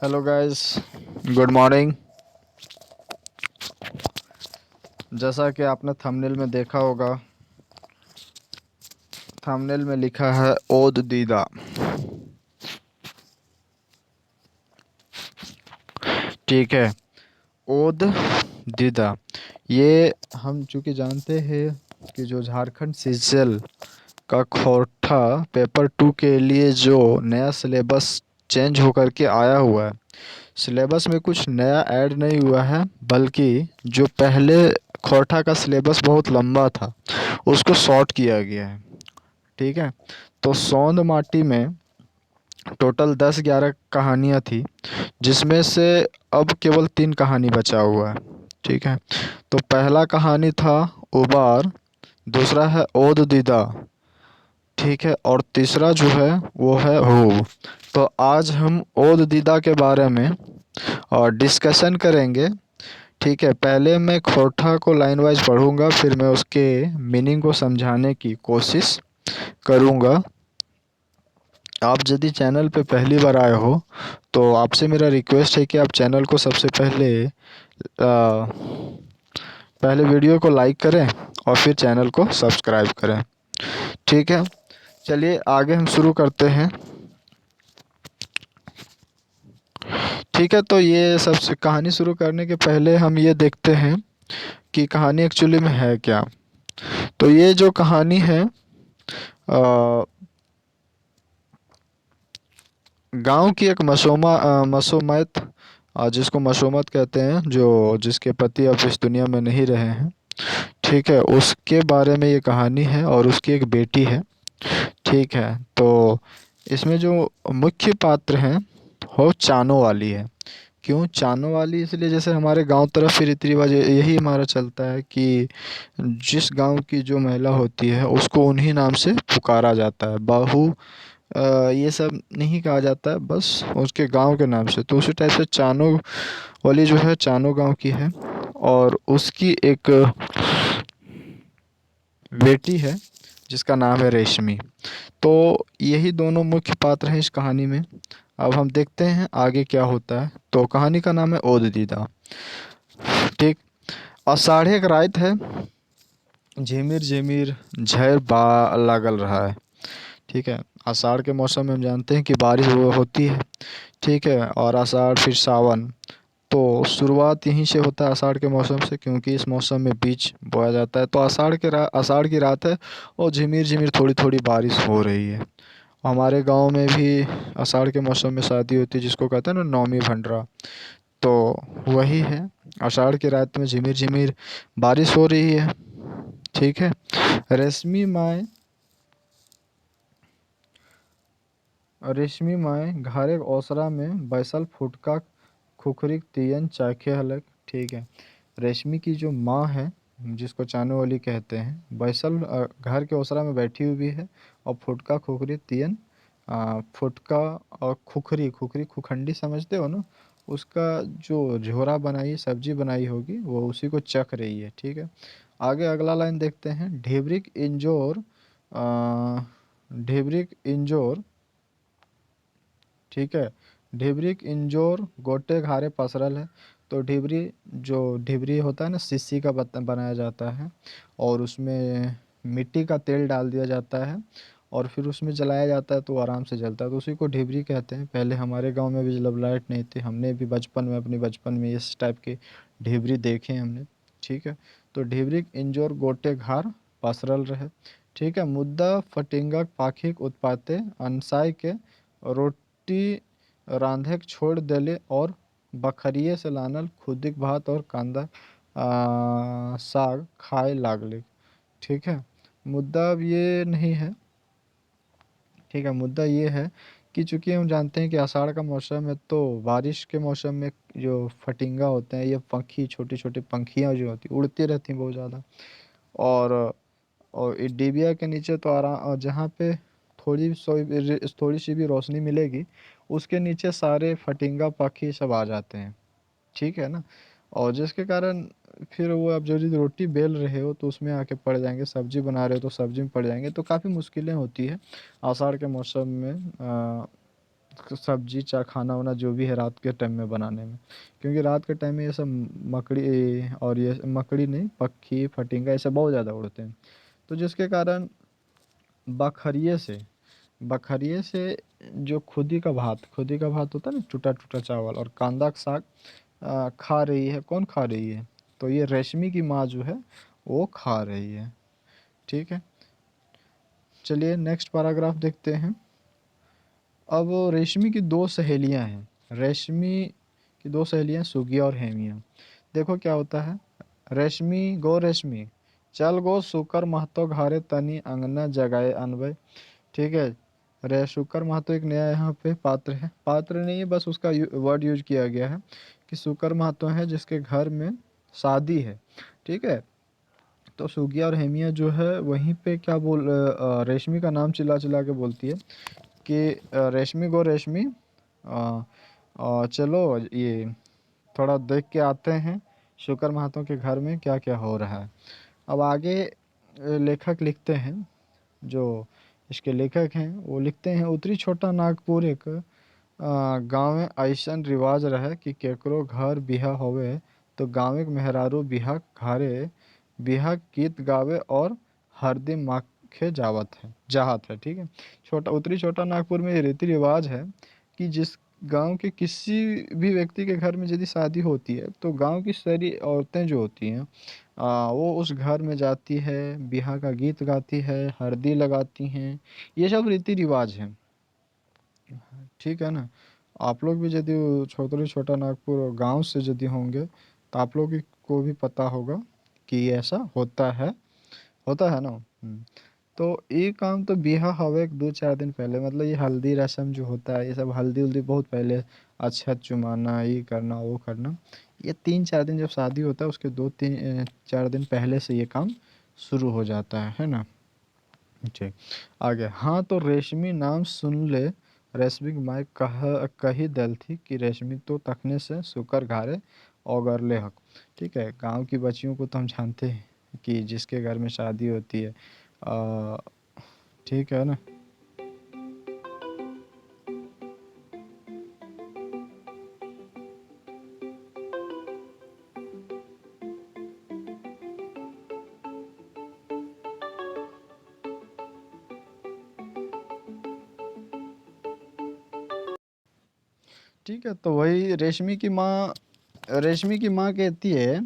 Hello guys, good morning. जैसा कि आपने थंबनेल में देखा होगा, थंबनेल में लिखा है ओद दीदा। ठीक है, ओद दीदा। ये हम चूँकि जानते हैं कि जो झारखंड सीजीएल का खोरठा पेपर 2 के लिए जो नया सिलेबस चेंज होकर के आया हुआ है, सिलेबस में कुछ नया ऐड नहीं हुआ है, बल्कि जो पहले खोरठा का सिलेबस बहुत लंबा था, उसको शॉर्ट किया गया है। ठीक है, तो सोंद माटी में टोटल 10-11 कहानियाँ थी, जिसमें से अब केवल 3 कहानी बचा हुआ है। ठीक है, तो पहला कहानी था उबार, दूसरा है ओद दीदा, ठीक है, और तीसरा जो है वो है हूब। तो आज हम ओद दीदा के बारे में और डिस्कशन करेंगे। ठीक है, पहले मैं खोरठा को लाइन वाइज पढ़ूंगा, फिर मैं उसके मीनिंग को समझाने की कोशिश करूंगा। आप यदि चैनल पे पहली बार आए हो तो आपसे मेरा रिक्वेस्ट है कि आप चैनल को सबसे पहले वीडियो को लाइक करें और फिर चैनल को सब्सक्राइब करें। ठीक है, चलिए आगे हम शुरू करते हैं। ठीक है, तो ये सबसे कहानी शुरू करने के पहले हम ये देखते हैं कि कहानी एक्चुअली में है क्या। तो ये जो कहानी है, गांव की एक मसूमत, जिसको मसूमत कहते हैं, जो जिसके पति अब इस दुनिया में नहीं रहे हैं। ठीक है, उसके बारे में ये कहानी है और उसकी एक बेटी है। ठीक है, तो इसमें जो मुख्य पात्र हैं वो चानो वाली है। क्यों चानो वाली? इसलिए जैसे हमारे गांव तरफ रीति रिवाज यही हमारा चलता है कि जिस गांव की जो महिला होती है उसको उन्हीं नाम से पुकारा जाता है। बहू ये सब नहीं कहा जाता है, बस उसके गांव के नाम से। तो उसी टाइप से चानो वाली जो है चानो गांव की है, और उसकी एक बेटी है जिसका नाम है रेशमी। तो यही दोनों मुख्य पात्र हैं इस कहानी में। अब हम देखते हैं आगे क्या होता है। तो कहानी का नाम है ओद दीदा। ठीक, आषाढ़े का रात है, झिमिर झिमिर झर बा लागल रहा है। ठीक है, आषाढ़ के मौसम में हम जानते हैं कि बारिश वो होती है। ठीक है, और आषाढ़ फिर सावन, तो शुरुआत यहीं से होता है आषाढ़ के मौसम से, क्योंकि इस मौसम में बीज बोया जाता है। तो आषाढ़ की रात है और झिमिर झिमिर थोड़ी थोड़ी बारिश हो रही है। हमारे गांव में भी आषाढ़ के मौसम में शादी होती है, जिसको कहते हैं ना नौमी भंडरा। तो वही है, आषाढ़ की रात में झिमिर झिमिर बारिश हो रही है। ठीक है, रेशमी माए रेशमी माए घरे ओसरा में बैसल फुटका खुखरिक तियन चाखे हलक। ठीक है, रेशमी की जो माँ है, जिसको चानो वाली कहते हैं, बैसल घर के ओसरा में बैठी हुई है, और फुटका खुखरी तियन, फुटका और खुखरी खुखरी खुखंडी समझते हो ना, उसका जो झोरा बनाई सब्जी बनाई होगी वो उसी को चख रही है। ठीक है, आगे अगला लाइन देखते हैं। ढेबरिक इंजोर, ठीक है, ढिबरी इंजोर गोटे घारे पसरल है। तो ढिबरी, जो ढिबरी होता है ना, शीशी का बर्तन बनाया जाता है, और उसमें मिट्टी का तेल डाल दिया जाता है, और फिर उसमें जलाया जाता है तो वो आराम से जलता है। तो उसी को ढिबरी कहते हैं। पहले हमारे गांव में भी जब लाइट नहीं थी, हमने भी बचपन में, अपनी बचपन में इस टाइप के ढिबरी देखे हैं हमने। ठीक है, तो ढिबरी इंजोर गोटे घार पसरल रहे। ठीक है, मुद्दा फटिंगक पाखिक उत्पाते अनसाय के रोटी रांधे के छोड़ देले, और बखरिए से लानल खुदिक भात और कांदा साग खाए लागले। ठीक है, मुद्दा अब ये नहीं है। ठीक है, मुद्दा ये है कि चूंकि हम जानते हैं कि आषाढ़ का मौसम है, तो बारिश के मौसम में जो फटिंगा होते हैं, ये पंखी, छोटी छोटी पंखियाँ जो होती उड़ती रहती हैं बहुत ज़्यादा। और इस डिबिया के नीचे तो आराम, जहाँ पे थोड़ी सी भी रोशनी मिलेगी, उसके नीचे सारे फटिंगा पक्षी सब आ जाते हैं। ठीक है ना, और जिसके कारण फिर वो, आप जो यदि रोटी बेल रहे हो तो उसमें आके पड़ जाएंगे, सब्जी बना रहे हो तो सब्जी में पड़ जाएंगे। तो काफ़ी मुश्किलें होती है आषाढ़ के मौसम में सब्जी चा खाना वाना जो भी है रात के टाइम में बनाने में, क्योंकि रात के टाइम में ये सब मकड़ी और ये मकड़ी नहीं, पक्षी फटिंगा ऐसे बहुत ज़्यादा उड़ते हैं। तो जिसके कारण बखरिए से बखरिए से जो खुदी का भात होता है ना, टूटा टूटा चावल और कांदा का साग खा रही है। कौन खा रही है? तो ये रेशमी की माँ जो है वो खा रही है। ठीक है, चलिए नेक्स्ट पैराग्राफ देखते हैं। अब रेशमी की दो सहेलियां हैं, रेशमी की दो सहेलियां सुगिया और हेमिया। देखो क्या होता है। रेशमी चल गो सुकर महतो घारे तनी अंगना जगाए अनबे। ठीक है, रे शुकर महतो एक नया यहाँ पे पात्र है, पात्र नहीं है, बस उसका वर्ड यूज किया गया है कि शुकर महतो है जिसके घर में शादी है। ठीक है, तो सुगिया और हेमिया जो है वहीं पे क्या रेशमी का नाम चिल्ला चिल्ला के बोलती है कि रेशमी गो रेशमी, चलो ये थोड़ा देख के आते हैं शुकर महतो के घर में क्या क्या हो रहा है। अब आगे लेखक लिखते हैं, जो इसके लेखक हैं वो लिखते हैं, उत्तरी छोटा नागपुर एक गाँव में ऐसन रिवाज रहे कि केकरो घर बिहा होवे तो गाँव के मेहरारू बिहा घरे बिहा गीत गावे और हरदी माखे जाहत है। ठीक है, छोटा उत्तरी छोटा नागपुर में ये रीति रिवाज है कि जिस गांव के किसी भी व्यक्ति के घर में यदि शादी होती है तो गांव की सारी औरतें जो होती हैं वो उस घर में जाती है, बिहा का गीत गाती है, हल्दी लगाती हैं। ये सब रीति रिवाज हैं। ठीक है ना। आप लोग भी यदि छोटे छोटा नागपुर गांव से यदि होंगे तो आप लोग को भी पता होगा कि ये ऐसा होता है ना। तो ये काम तो बिहा हवे 2-4 दिन पहले, मतलब ये हल्दी रस्म जो होता है ये सब हल्दी उल्दी बहुत पहले, अक्षत चुमाना, ये करना वो करना, ये 3-4 दिन जब शादी होता है उसके 2-3-4 दिन पहले से ये काम शुरू हो जाता है ना। ठीक, आगे। हाँ तो रेशमी नाम सुन ले, रेशमी की माई कही दल थी कि रेशमी तो तखने से सुकर घारे औगरले हक। ठीक है, गांव की बच्चियों को तो हम जानते हैं कि जिसके घर में शादी होती है, आ, ठीक है ना। ठीक है, तो वही रेशमी की माँ कहती है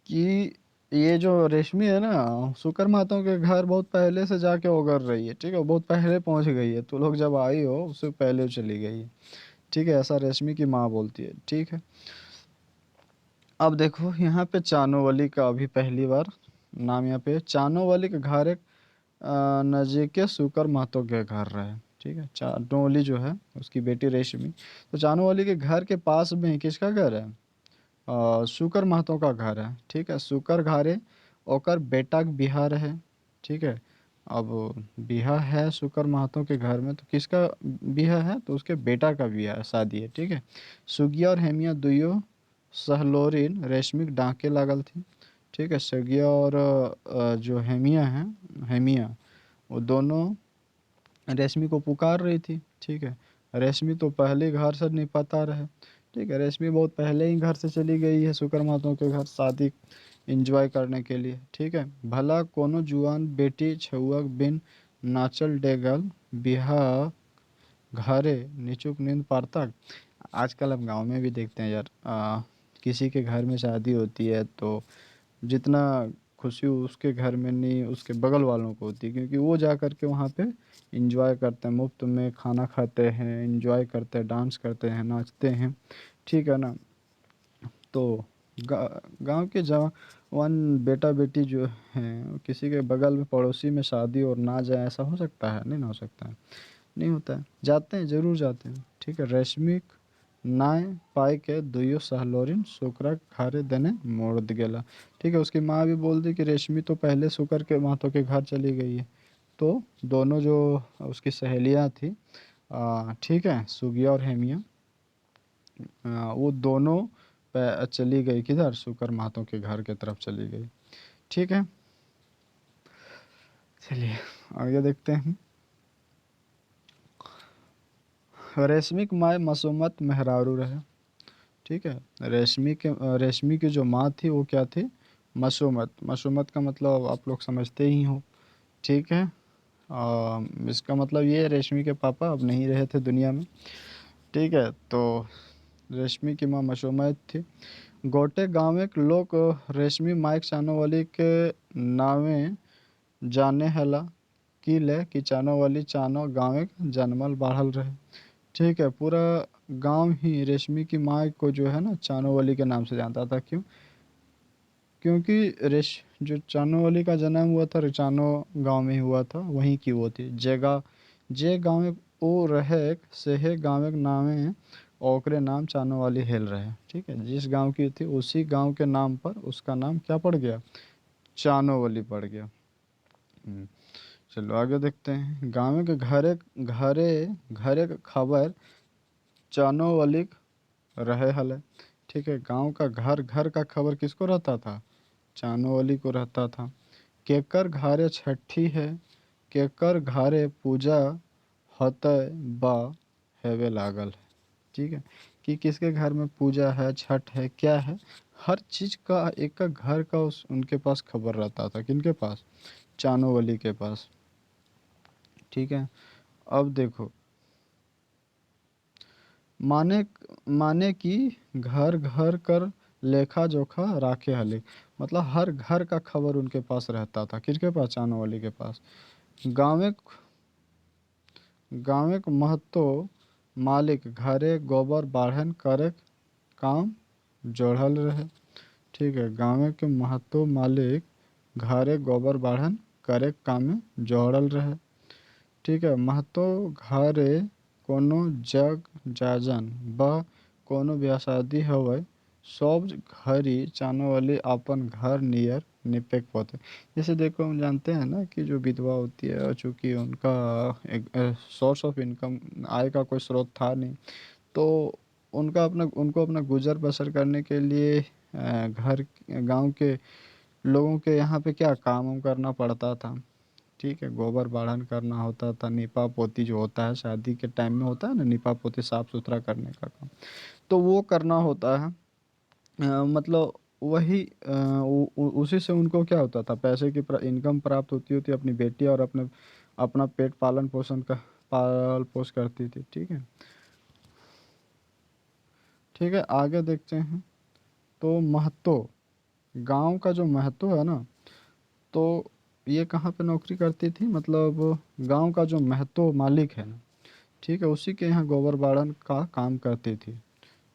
कि ये जो रेशमी है ना, शुकर माताओं के घर बहुत पहले से जाके उगर रही है। ठीक है, बहुत पहले पहुंच गई है, तो लोग जब आई हो उससे पहले वो चली गई है। ठीक है, ऐसा रेशमी की माँ बोलती है। ठीक है, अब देखो यहाँ पे चानोवली का अभी पहली बार नाम, यहाँ पे चानोवली का घर एक नज़दीक शुकर महतो के घर रहे। ठीक है, चानोवली जो है उसकी बेटी रेशमी, तो चानोवली के घर के पास में ही किसका घर है? शुकर महतो का घर है। ठीक है, शुकर घरे ओकर बेटा के बिहार है। ठीक है, अब बिहा है शुकर महतो के घर में, तो किसका बिहा है? तो उसके बेटा का बिहा शादी है। ठीक है, सुगिया और हेमिया दुइयो सहलोरिन रेशमी के डांके लागल थी। ठीक है, सुगिया और जो हेमिया वो दोनों रेशमी को पुकार रही थी। ठीक है, रेशमी तो पहले घर से नहीं पता रहे। ठीक है, रेशमी बहुत पहले ही घर से चली गई है शुकर मातों के घर शादी एंजॉय करने के लिए। ठीक है, भला कोनो जुआन बेटी छुआ बिन नाचल डेगल बिहा घरे निचुक नींद पारता। आजकल हम गांव में भी देखते हैं यार, किसी के घर में शादी होती है तो जितना खुशी उसके घर में नहीं उसके बगल वालों को होती है, क्योंकि वो जा कर के वहाँ पे इंजॉय करते हैं, मुफ्त में खाना खाते हैं, इंजॉय करते हैं, डांस करते हैं, नाचते हैं। ठीक है ना। तो गांव के जवान बेटा बेटी जो हैं किसी के बगल में पड़ोसी में शादी और ना जाए, ऐसा हो सकता है? नहीं ना हो सकता है, नहीं होता है, जाते हैं, जरूर जाते हैं। ठीक है, रेशमी नाय पाई के दुइयो सहलोरिन शुक्र घरे देने मोड़ गेला। ठीक है, उसकी माँ भी बोल दी कि रेशमी तो पहले शुक्र के मातों के घर चली गई है। तो दोनों जो उसकी सहेलियाँ थी, ठीक है, सुगिया और हेमिया, वो दोनों चली गई किधर? शुक्र मातों के घर के तरफ चली गई। ठीक है, चलिए आगे देखते हैं। रेशमी की माँ मसुमत मेहरारू रहे। ठीक है। रेशमी की जो माँ थी वो क्या थी? मसुमत। मसुमत का मतलब आप लोग समझते ही हो। ठीक है। इसका मतलब ये रेशमी के पापा अब नहीं रहे थे दुनिया में। ठीक है। तो रेशमी की माँ मसुमत थी। गोटे गाँव के लोग रेशमी माइक चानोवाली के नावे जाने हला कि ले कि चानोवाली चानो गाँव जनमल बढ़ल रहे। ठीक है। पूरा गांव ही रेशमी की माँ को जो है ना चानोवाली के नाम से जानता था। क्यों? क्योंकि रेश जो चानोवाली का जन्म हुआ था चानो गांव में ही हुआ था, वहीं की वो थी। जे गाँव में वो रहे सेहे गाँव के नामे ओकरे नाम चानोवाली हेल रहे। ठीक है। जिस गांव की थी उसी गांव के नाम पर उसका नाम क्या पड़ गया? चानोवाली पड़ गया। चलो आगे देखते हैं। गाँव के घरे घरे घरे के खबर चानोवाली रहे हले। ठीक है। गांव का घर घर का खबर किसको रहता था? चानोवाली को रहता था। केकर घारे छठी है, केकर घारे पूजा होतय बा हेवे लागल है। ठीक है। कि किसके घर में पूजा है, छठ है, क्या है, हर चीज का एक का घर का उस उनके पास खबर रहता था। किनके पास? चानोवाली के पास। ठीक है। अब देखो, माने माने कि घर घर कर लेखा जोखा राखे हले। मतलब हर घर का खबर उनके पास रहता था। किसके पास? चानोवाली के पास। गाँव गाँव महतो मालिक घरे गोबर बाढ़न करे काम जोड़ल रहे। ठीक है। गाँव के महतो मालिक घरे गोबर बाढ़न करे काम में जोड़ल रहे। ठीक है। महतो घरे कोनो जग जाजन बा कोनो ब्याह शादी हवय सब घरी चानोवाली अपन घर नियर निपेक पोते। जैसे देखो, हम जानते हैं ना कि जो विधवा होती है, चूंकि उनका एक सोर्स ऑफ इनकम, आय का कोई स्रोत था नहीं, तो उनको अपना गुजर बसर करने के लिए घर गांव के लोगों के यहाँ पे क्या काम वाम करना पड़ता था। ठीक है। गोबर बाढ़न करना होता था, निपा पोती जो होता है शादी के टाइम में होता है ना, निपा पोती साफ सुथरा करने का काम, तो वो करना होता है। मतलब वही उसी से उनको क्या होता था, पैसे की इनकम प्राप्त होती होती अपनी बेटी और अपने अपना पेट पालन पोषण का पाल पोष करती थी। ठीक है। ठीक है। आगे देखते हैं। तो महतो, गांव का जो महतो है ना, तो ये कहाँ पे नौकरी करती थी? मतलब गांव का जो महतो मालिक है ना, ठीक है, उसी के यहाँ गोबर बाड़न का काम करती थी।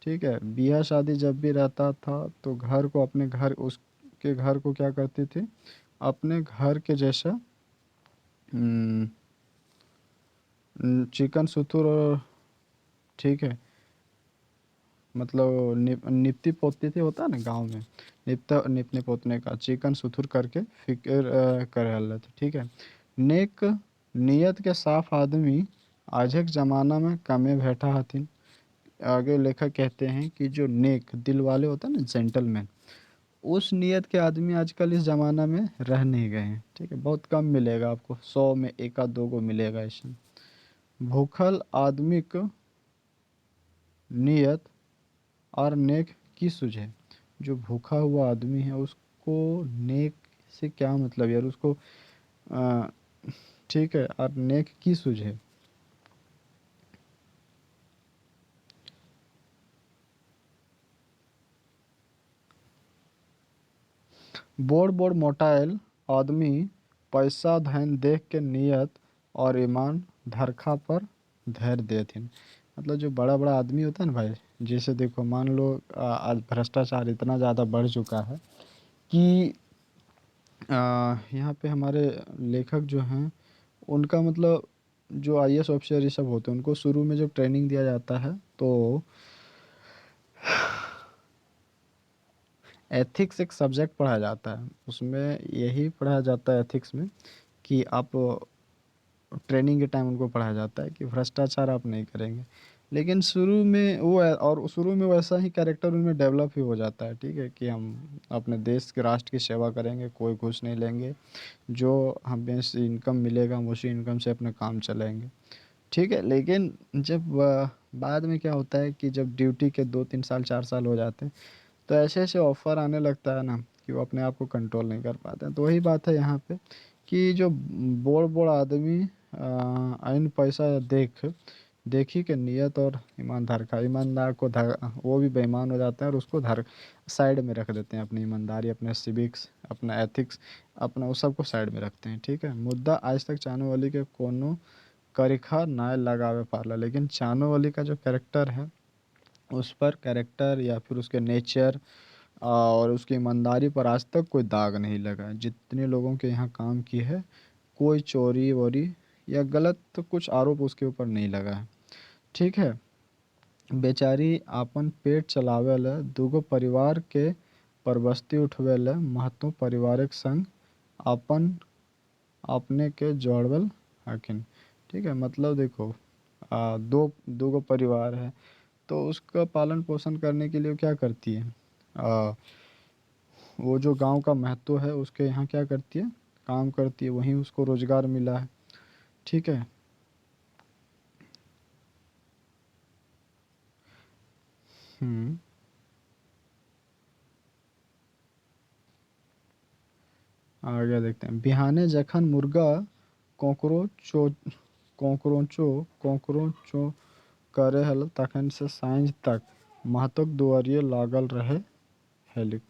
ठीक है। ब्याह शादी जब भी रहता था तो घर को अपने घर उसके घर को क्या करती थी? अपने घर के जैसा चिकन सुथुर और, ठीक है, मतलब निपती पोतती थी, होता है ना गांव में, निपने पोतने का चिकन सुथुर करके फिक्र कर रहा था। ठीक है। नेक नियत के साफ आदमी आज के ज़माना में कमे बैठा हथिन। आगे लेखक कहते हैं कि जो नेक दिल वाले होते हैं ना, जेंटलमैन, उस नियत के आदमी आजकल इस ज़माना में रह नहीं गए हैं। ठीक है। बहुत कम मिलेगा आपको, 100 में एक आध दो को मिलेगा ऐसे। भूखल आदमी को नियत और नेक की सुझे। जो भूखा हुआ आदमी है उसको नेक से क्या मतलब यार, उसको आ, ठीक है, और नेक की सुझे। बोड़ बोड़ मोटाइल आदमी पैसा धन देख के नियत और ईमान धरखा पर धैर्य देथिन। मतलब जो बड़ा बड़ा आदमी होता है ना भाई, जैसे देखो मान लो आज भ्रष्टाचार इतना ज़्यादा बढ़ चुका है कि यहाँ पे हमारे लेखक जो हैं उनका मतलब जो आईएएस ऑफिसर ये सब होते हैं उनको शुरू में जब ट्रेनिंग दिया जाता है तो एथिक्स एक सब्जेक्ट पढ़ाया जाता है। उसमें यही पढ़ाया जाता है एथिक्स में कि आप ट्रेनिंग के टाइम उनको पढ़ाया जाता है कि भ्रष्टाचार आप नहीं करेंगे। लेकिन शुरू में और शुरू में वैसा ही कैरेक्टर उनमें डेवलप ही हो जाता है। ठीक है। कि हम अपने देश के राष्ट्र की सेवा करेंगे, कोई घूस नहीं लेंगे, जो हमें से इनकम मिलेगा हम उसी इनकम से अपना काम चलाएंगे। ठीक है, लेकिन जब बाद में क्या होता है कि जब ड्यूटी के 2-3 साल 4 साल हो जाते हैं, तो ऐसे ऐसे ऑफर आने लगता है ना कि वो अपने आप को कंट्रोल नहीं कर पाते हैं। तो वही बात है यहाँ पे कि जो बड़ बड़ आदमी आइन पैसा देखी के नियत और ईमानदार का, ईमानदार को धर वो भी बेईमान हो जाते हैं और उसको धर साइड में रख देते हैं। अपनी ईमानदारी, अपने सिविक्स, अपना एथिक्स, अपना वो सब को साइड में रखते हैं। ठीक है, मुद्दा आज तक चानोवाली के कोनो करिखा नाय लगावे पाला, लेकिन चानोवाली का जो कैरेक्टर है उस पर, कैरेक्टर या फिर उसके नेचर और उसकी ईमानदारी पर आज तक कोई दाग नहीं लगा है। जितने लोगों के यहाँ काम की है, कोई चोरी वोरी या गलत तो कुछ आरोप उसके ऊपर नहीं लगा है। ठीक है, बेचारी आपन पेट चलावेला, दूगो परिवार के परबस्ती उठवेला, महतो परिवारक संग आपन अपने के जोड़वल हकिन। ठीक है, मतलब देखो, दो दूगो परिवार है, तो उसका पालन पोषण करने के लिए वो क्या करती है, आ, वो जो गांव का महत्व है उसके यहाँ क्या करती है, काम करती है, वहीं उसको रोजगार मिला है। ठीक है। हम्म। आगे देखते हैं। बिहाने जखन मुर्गा कोकरो कोकरोचो कोकरोचो करे हल, तखन से साँझ तक महतक दुआरिये लागल रहे हेलिक।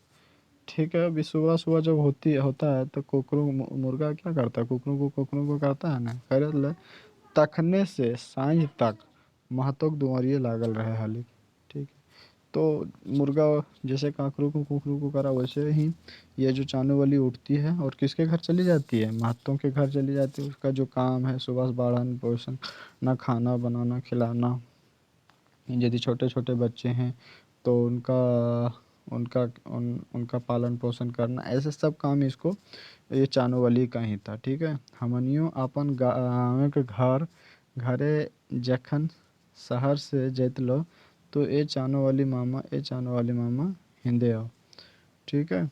ठीक है, अभी सुबह सुबह जब होता है तो कोकरू मुर्गा क्या करता है, कुकरू को करता है ना, करे ले तखने से साँझ तक महतक दुआरिये लागल रहे हेलिक। ठीक है, तो मुर्गा जैसे काकरू को कुकरू को करा, वैसे ही ये जो चानू वाली उठती है और किसके घर चली जाती है, महतों के घर चली जाती है। उसका जो काम है सुबह से बाढ़न पोषण, ना खाना बनाना खिलाना, यदि छोटे छोटे बच्चे हैं तो उनका उनका पालन पोषण करना, ऐसे सब काम इसको, ये चानोवाली का ही था। ठीक है, हमनियो अपन गाँव के घरे जखन शहर से जैतलो, तो ए चानोवाली मामा हिंदे आओ। ठीक है,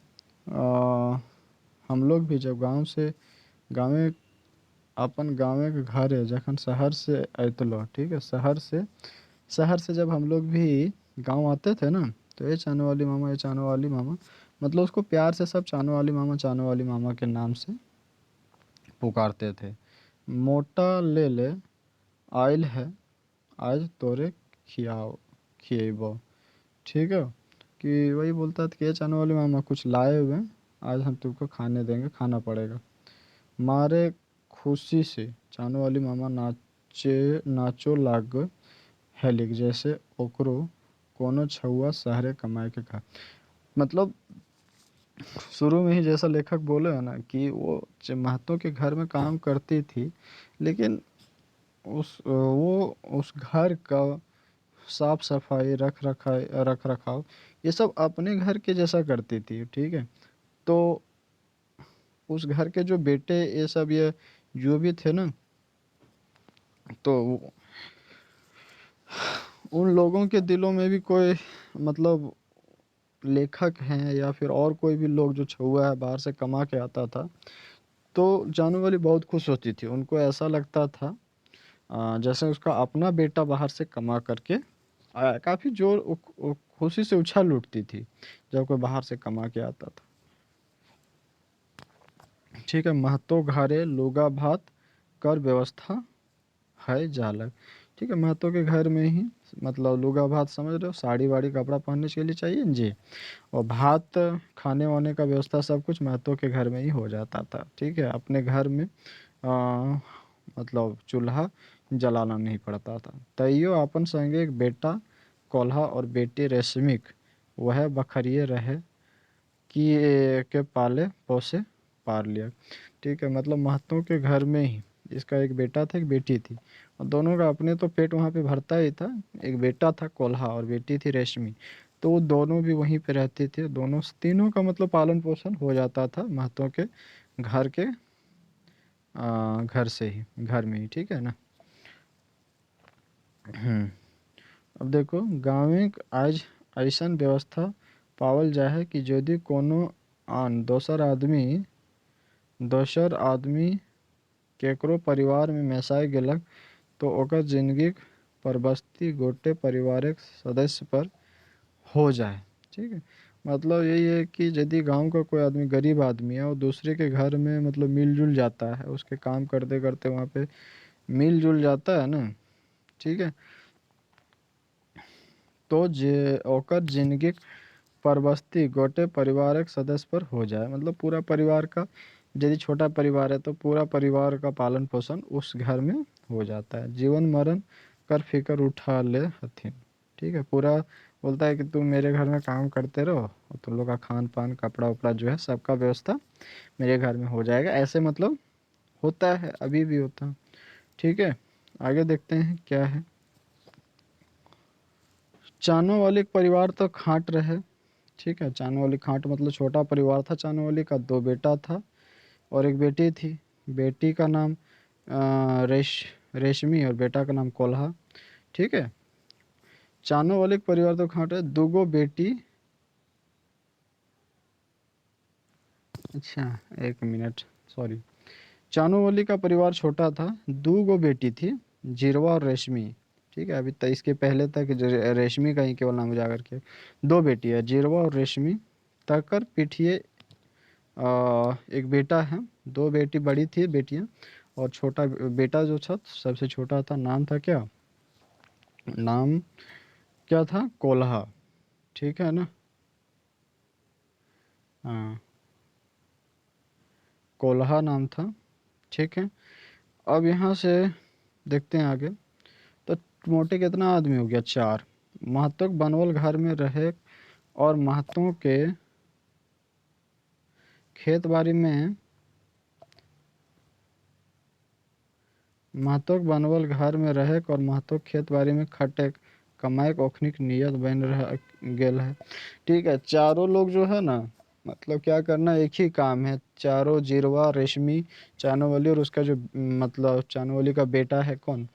हम लोग भी जब गाँवे अपन गाँवे के घरे जखन शहर से अतलो, ठीक है, शहर से जब हम लोग भी गांव आते थे ना, तो ये चानो वाली मामा, मतलब उसको प्यार से सब चानो वाली मामा के नाम से पुकारते थे। मोटा ले ले आयल है, आज तोरे खियाओ खिएबो। ठीक है, कि वही बोलता था कि ये चानो वाली मामा कुछ लाए हुए हैं, आज हम तुमको खाने देंगे, खाना पड़ेगा। मारे खुशी से चानो वाली मामा नाचो लाग हेलिक, जैसे ओकरो कोनो छुआ शहरे कमाए के खा। मतलब शुरू में ही जैसा लेखक बोले है ना कि वो महतों के घर में काम करती थी, लेकिन वो उस घर का साफ सफाई रख रखाव ये सब अपने घर के जैसा करती थी। ठीक है, तो उस घर के जो बेटे ये सब ये जो भी थे ना, तो उन लोगों के दिलों में भी कोई, मतलब लेखक हैं या फिर और कोई भी लोग जो छुआ है बाहर से कमा के आता था, तो जानू वाली बहुत खुश होती थी। उनको ऐसा लगता था जैसे उसका अपना बेटा बाहर से कमा करके काफ़ी जोर खुशी से उछल उठती थी जब कोई बाहर से कमा के आता था। ठीक है, महतो घरे लोगा भात कर व्यवस्था है जालक। ठीक है, महतो के घर में ही, मतलब लोगा भात समझ रहे हो, साड़ी वाड़ी कपड़ा पहनने के लिए चाहिए ना जी, और भात खाने वाने का व्यवस्था सब कुछ महतो के घर में ही हो जाता था। ठीक है, अपने घर में मतलब चूल्हा जलाना नहीं पड़ता था। तैयो अपन संगे एक बेटा कोल्हा और बेटी रेशमिक वह बखरिए रहे कि के पाले पोसे पार लिया। ठीक है, मतलब महतों के घर में ही इसका एक बेटा था एक बेटी थी, और दोनों का अपने तो पेट वहाँ पे भरता ही था। एक बेटा था कोल्हा और बेटी थी रेशमी, तो वो दोनों भी वहीं पे रहते थे। दोनों तीनों का मतलब पालन पोषण हो जाता था महतों के घर के घर से ही, घर में ही। ठीक है ना। अब देखो, गाँवे आज ऐसन व्यवस्था पावल जाए कि यदि कोनो आन दोसर आदमी केकरो परिवार में मैसाय गेलक, तो ओकर जिंदगी पर बस्ती गोटे परिवार सदस्य पर हो जाए। ठीक है, मतलब यही है कि यदि गांव का कोई आदमी गरीब आदमी है और दूसरे के घर में मतलब मिलजुल जाता है, उसके काम करते करते वहाँ पे मिलजुल जाता है ना, ठीक है, तो जे ओकर जिंदगी परबस्ती गोटे परिवारक सदस्य पर हो जाए, मतलब पूरा परिवार का, यदि छोटा परिवार है तो पूरा परिवार का पालन पोषण उस घर में हो जाता है। जीवन मरण कर फिकर उठा ले हथिन। ठीक है, पूरा बोलता है कि तुम मेरे घर में काम करते रहो और तुम लोग का खान पान कपड़ा उपड़ा जो है सबका व्यवस्था मेरे घर में हो जाएगा, ऐसे मतलब होता है, अभी भी होता है। ठीक है, आगे देखते हैं क्या है। चानोवाली परिवार तो खाट रहे। ठीक है, चानोवाली खाट मतलब छोटा परिवार था चानोवाली का, दो बेटा था और एक बेटी थी। बेटी का नाम रेशमी और बेटा का नाम कोल्हा। ठीक है, चानोवाली परिवार तो खाट है, दूगो बेटी। अच्छा, एक मिनट, सॉरी। चानोवाली का परिवार छोटा था, दूगो बेटी थी, जीरवा और रेशमी। ठीक है, अभी तक इसके पहले तक रेशमी का ही केवल नाम जाकर के, दो बेटी है जीरवा और रेशमी। तकर पिठिए एक बेटा है, दो बेटी बड़ी थी बेटियां, और छोटा बेटा जो था सबसे छोटा था, नाम था क्या, नाम क्या था, कोल्हा। ठीक है ना, हाँ, कोल्हा नाम था। ठीक है, अब यहाँ से देखते हैं आगे। तो मोटे कितना आदमी हो गया, चार। महतों के बनवल घर में रहे और खेत बाड़ी में महतों के बनवल घर में रहे और महतों के खेत बाड़ी में खटे कमाए के ओखनिक नियत बन रह गेल है। ठीक है, चारों लोग जो है ना, मतलब क्या करना, एक ही काम है, चारों, जीरवा, रेशमी, चानोवाली और उसका जो मतलब चानोवाली का बेटा है कौन,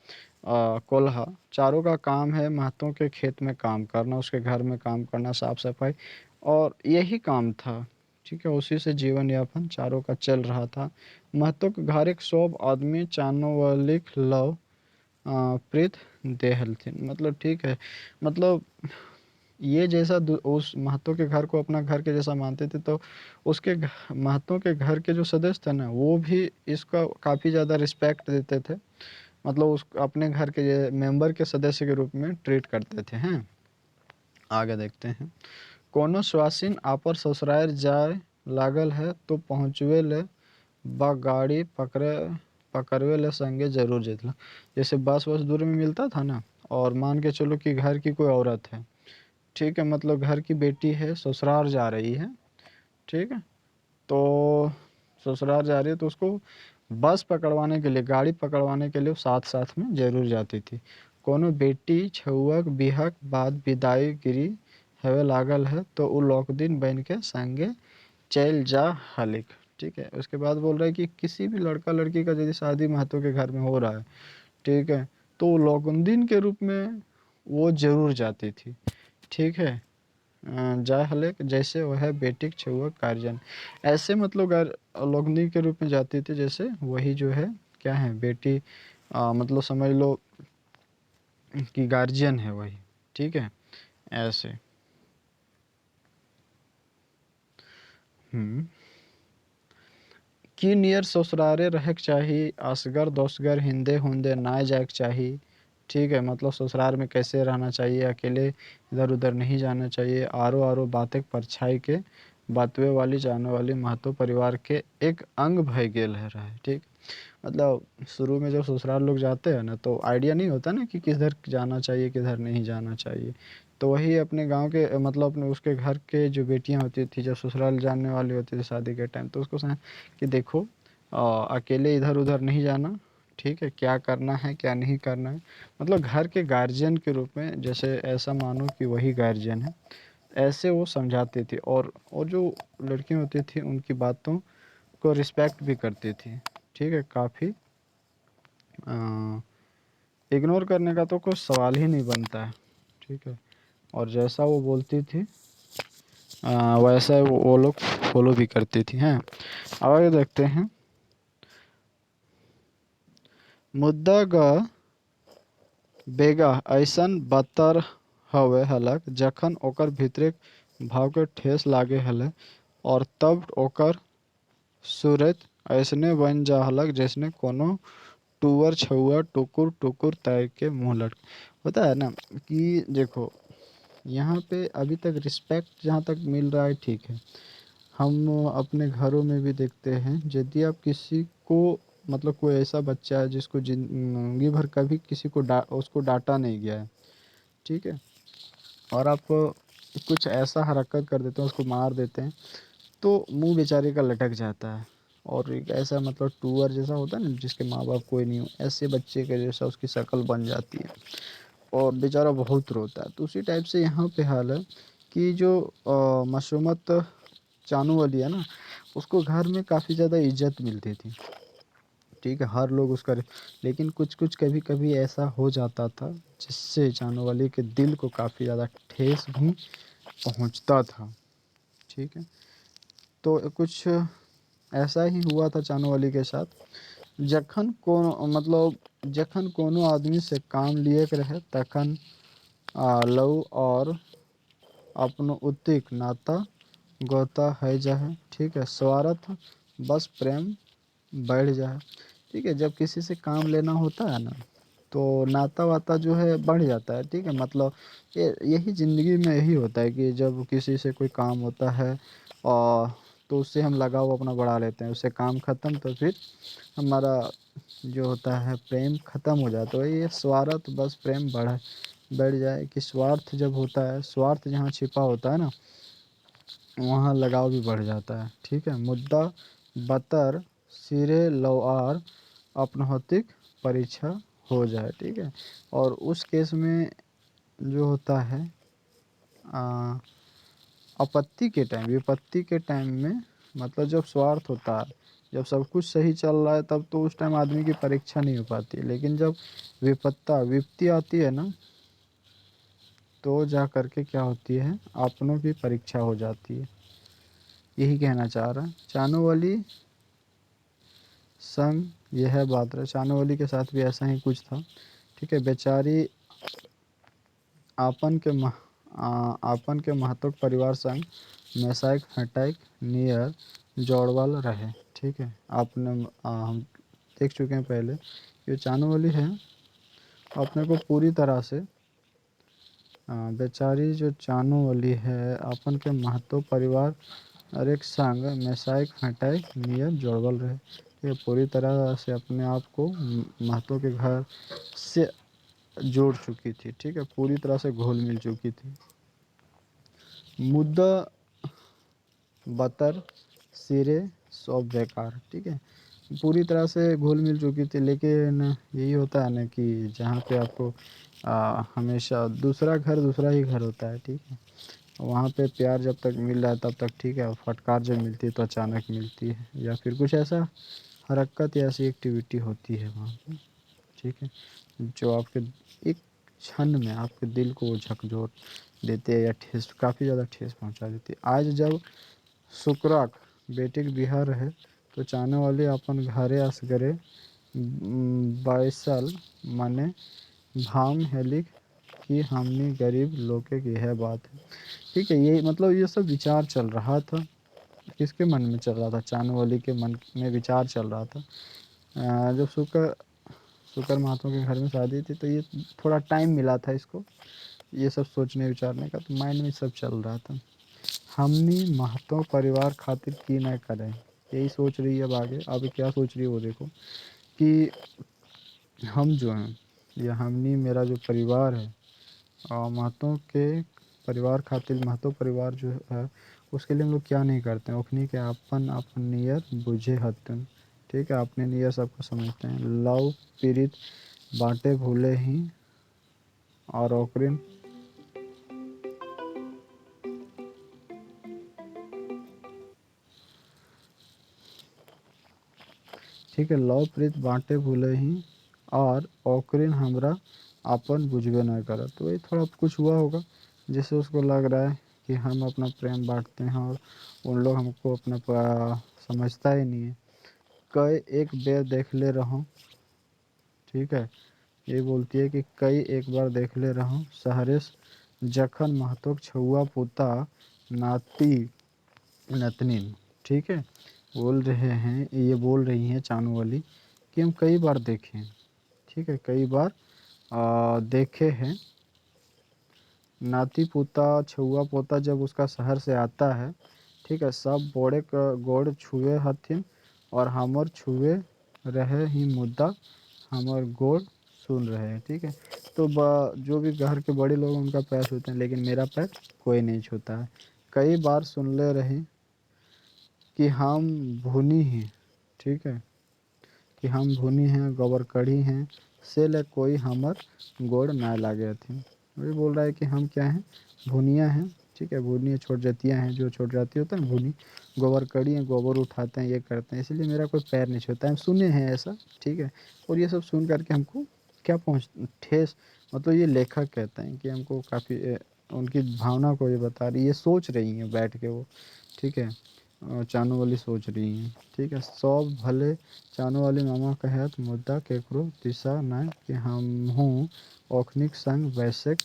कोल्हा, चारों का काम है महतों के खेत में काम करना, उसके घर में काम करना, साफ सफाई, और यही काम था। ठीक है, उसी से जीवन यापन चारों का चल रहा था। महतों के घर एक सौ आदमी चानोवाली लव प्रीत देहलथिन, मतलब ठीक है, मतलब ये जैसा उस महतो के घर को अपना घर के जैसा मानते थे, तो उसके महतो के घर के जो सदस्य थे ना, वो भी इसका काफ़ी ज़्यादा रिस्पेक्ट देते थे, मतलब उस अपने घर के मेंबर के सदस्य के रूप में ट्रीट करते थे। हैं, आगे देखते हैं। कोनो स्वासिन आपर ससुराल जाए लागल है तो पहुँचवे ले बा गाड़ी पकड़वे ले संगे जरूर जेतला। जैसे बस बस दूर में मिलता था ना, और मान के चलो कि घर की कोई औरत है, ठीक है, मतलब घर की बेटी है, ससुराल जा रही है। ठीक है, तो ससुराल जा रही है तो उसको बस पकड़वाने के लिए, गाड़ी पकड़वाने के लिए वो साथ साथ में जरूर जाती थी। कोनो बेटी छुअक बिहक बाद विदाई गिरी हवे लागल है तो उ लौकदिन बन के संगे चल जा हलिक। ठीक है, उसके बाद बोल रहा है कि किसी भी लड़का लड़की का यदि शादी महतो के घर में हो रहा है, ठीक है, तो लौकदिन के रूप में वो जरूर जाती थी। ठीक है, जा हले जैसे वह बेटी छुआ कार्जन, ऐसे मतलब लोगनी के रूप में जाती थी, जैसे वही जो है क्या है, बेटी, मतलब समझ लो कि गार्जियन है वही। ठीक है, ऐसे। हम्म, की नियर ससुरारे रहक चाही, असगर दोसगर हिंदे हुंदे ना जाए चाही। ठीक है, मतलब ससुराल में कैसे रहना चाहिए, अकेले इधर उधर नहीं जाना चाहिए, आरो आरो बातें परछाई के बतवे वाली जाने वाली महतो परिवार के एक अंग भय गेल है रहे। ठीक, मतलब शुरू में जब ससुराल लोग जाते हैं ना, तो आइडिया नहीं होता ना कि किधर जाना चाहिए किधर नहीं जाना चाहिए। तो वही अपने गांव के मतलब अपने उसके घर के जो बेटियां होती थी, जब ससुराल जाने वाली होती थी शादी के टाइम, तो उसको कि देखो, अकेले इधर उधर नहीं जाना। ठीक है, क्या करना है क्या नहीं करना है, मतलब घर के गार्जियन के रूप में, जैसे ऐसा मानो कि वही गार्जियन है, ऐसे वो समझाती थी, और जो लड़कियां होती थी उनकी बातों को रिस्पेक्ट भी करती थी। ठीक है, काफ़ी इग्नोर करने का तो कोई सवाल ही नहीं बनता है। ठीक है, और जैसा वो बोलती थी वैसा वो लोग फॉलो भी करती थी। हैं, अब आगे देखते हैं। मुद्दा ग बेगा अइसन बतर हवे हलक जखन ओकर भीतरे भाव के ठेस लागे हले, और तब ओकर सूरत अइसने बन जा हलक जैसने कोनो टूअर छउआ टुकुर टुकुर ताक के मुंह लटक। होता है ना कि देखो, यहाँ पे अभी तक रिस्पेक्ट जहाँ तक मिल रहा है ठीक है। हम अपने घरों में भी देखते हैं, यदि आप किसी को मतलब कोई ऐसा बच्चा है जिसको ज़िंदगी भर कभी किसी को उसको डाँटा नहीं गया है, ठीक है? और आप कुछ ऐसा हरकत कर देते हैं, उसको मार देते हैं, तो मुँह बेचारे का लटक जाता है। और एक ऐसा मतलब टूअर जैसा होता है ना, जिसके माँ-बाप कोई नहीं हो, ऐसे बच्चे के जैसा उसकी शक्ल बन जाती है और बेचारा बहुत रोता है। तो उसी टाइप से यहाँ पे हाल है कि जो मशूमत चानू वाली है ना, उसको घर में काफ़ी ज़्यादा इज़्ज़त मिलती थी, ठीक है? हर लोग उसका लेकिन कुछ-कुछ कभी-कभी ऐसा हो जाता था, जिससे चानू वाली के दिल को काफ़ी ज़्यादा ठेस भी पहुँचता था, ठीक है? तो कुछ ऐसा ही हुआ था चानू वाली के साथ। जखन कोनो मतलब जखन कोनो आदमी से काम लिये के रहे, तखन लऊ और अपनो उतिक नाता गोता है जाए, ठीक है? स्वार्थ बस प्रेम बढ़ जाए, ठीक है? जब किसी से काम लेना होता है ना, तो नाता-वाता जो है बढ़ जाता है, ठीक है? मतलब यही ज़िंदगी में यही होता है कि जब किसी से कोई काम होता है और तो उससे हम लगाव अपना बढ़ा लेते हैं, उससे काम ख़त्म तो फिर हमारा जो होता है प्रेम ख़त्म हो जाता है। तो ये स्वार्थ बस प्रेम बढ़ जाए कि स्वार्थ जब होता है, स्वार्थ जहाँ छिपा होता है ना, वहाँ लगाव भी बढ़ जाता है, ठीक है? मुद्दा बतर सिरे लौआर अपनौतिक परीक्षा हो जाए, ठीक है? और उस केस में जो होता है अ, आपत्ति के टाइम, विपत्ति के टाइम में, मतलब जब स्वार्थ होता है, जब सब कुछ सही चल रहा है, तब तो उस टाइम आदमी की परीक्षा नहीं हो पाती, लेकिन जब विपत्ति आती है ना, तो जा करके क्या होती है, अपनों की परीक्षा हो जाती है। यही कहना चाह रहा है चानू वाली संग। यह बात रहा, चानू वाली के साथ भी ऐसा ही कुछ था, ठीक है? बेचारी आपन के आपन के महतोक परिवार संग मेसाइक हटाइक नियर जोड़वल रहे, ठीक है? आपने हम देख चुके हैं पहले, ये चानू वाली है अपने को पूरी तरह से बेचारी जो चानू वाली है अपन के महतो परिवार और एक संग मेसाइक हटाइक नियर जोड़वल रहे, ये पूरी तरह से अपने आप को महतो के घर से जोड़ चुकी थी, ठीक है? पूरी तरह से घुल मिल चुकी थी। मुद्दा बतर सिरे सब बेकार, ठीक है? पूरी तरह से घुल मिल चुकी थी, लेकिन यही होता है ना कि जहाँ पे आपको हमेशा दूसरा घर दूसरा ही घर होता है, ठीक है? वहाँ पे प्यार जब तक मिल रहा है तब तक ठीक है, फटकार जब मिलती है तो अचानक मिलती है, या फिर कुछ ऐसा हरकत या ऐसी एक्टिविटी होती है वहाँ पे, ठीक है? जो आपके एक क्षण में आपके दिल को वो झकझोर देते हैं या ठेस, काफ़ी ज़्यादा ठेस पहुँचा देती है। आज जब शुक्रक बेटे के बिहा रहे, तो चाने वाले अपन घरे असगरे बैसल मने भाम हेलिक कि हमनी गरीब लोके की यह बात है, ठीक है? ये मतलब ये सब विचार चल रहा था, किसके मन में चल रहा था? चानू वाली के मन में विचार चल रहा था। जब शुक्र महात्मा के घर में शादी थी, तो ये थोड़ा टाइम मिला था इसको ये सब सोचने विचारने का, तो माइंड में सब चल रहा था। हमनी महतो परिवार खातिर की न करें, यही सोच रही है अब आगे। अब क्या सोच रही है वो देखो कि हम जो हैं, या हमनी मेरा जो परिवार है, महतों के परिवार खातिर, महतो परिवार जो है उसके लिए हम लोग क्या नहीं करते हैं। ओखनी के अपन अपन नियर बुझे हतन, ठीक है? अपने नियर सबको समझते हैं। लव पीड़ित बांटे भूले ही और ओकरिन, ठीक है? लव प्रीत बांटे भूले ही और ओकरिन हमरा अपन बुझबे न करा। तो ये थोड़ा कुछ हुआ होगा जिससे उसको लग रहा है कि हम अपना प्रेम बांटते हैं और उन लोग हमको अपना समझता ही नहीं है। कई एक बेर देख ले रहो, ठीक है? ये बोलती है कि कई एक बार देख ले रहा हूँ शहरे जखन महतोक छुआ पोता नाती नतनीन। ठीक है, बोल रहे हैं, ये बोल रही हैं चानू वाली कि हम कई बार देखे हैं। ठीक है, कई बार देखे हैं। नाती पोता छुआ पोता जब उसका शहर से आता है, ठीक है, सब बोड़े का गोड़ छुए हथिन और हमर छुए रहे ही मुद्दा हमर गोड़ सुन रहे हैं। ठीक है, तो जो भी घर के बड़े लोग उनका पैर छूते हैं, लेकिन मेरा पैर कोई नहीं छूता है। कई बार सुन ले रहे कि हम भुनी हैं। ठीक है, कि हम भुनी हैं गोबर कड़ी हैं से ले कोई हमर गोड़ ना लागे थी। वही बोल रहा है कि हम क्या हैं, भुनिया हैं। ठीक है, भुनी छोट जातियाँ हैं, जो छोट जाती होता है ना भुनी, गोबर कड़ी हैं, गोबर उठाते हैं, ये करते हैं, इसलिए मेरा कोई पैर नहीं छूता है। हम सुने हैं ऐसा। ठीक है, और ये सब सुन करके हमको क्या पहुँच ठेस, मतलब ये लेखक कहते हैं कि हमको काफ़ी उनकी भावना को ये बता रही, ये सोच रही हैं बैठ के वो। ठीक है, चानू वाली सोच रही हैं। ठीक है, सब भले चानू वाली मामा कहत मुद्दा केकरो दिशा न कि हमहू ओखनिक संग वैसे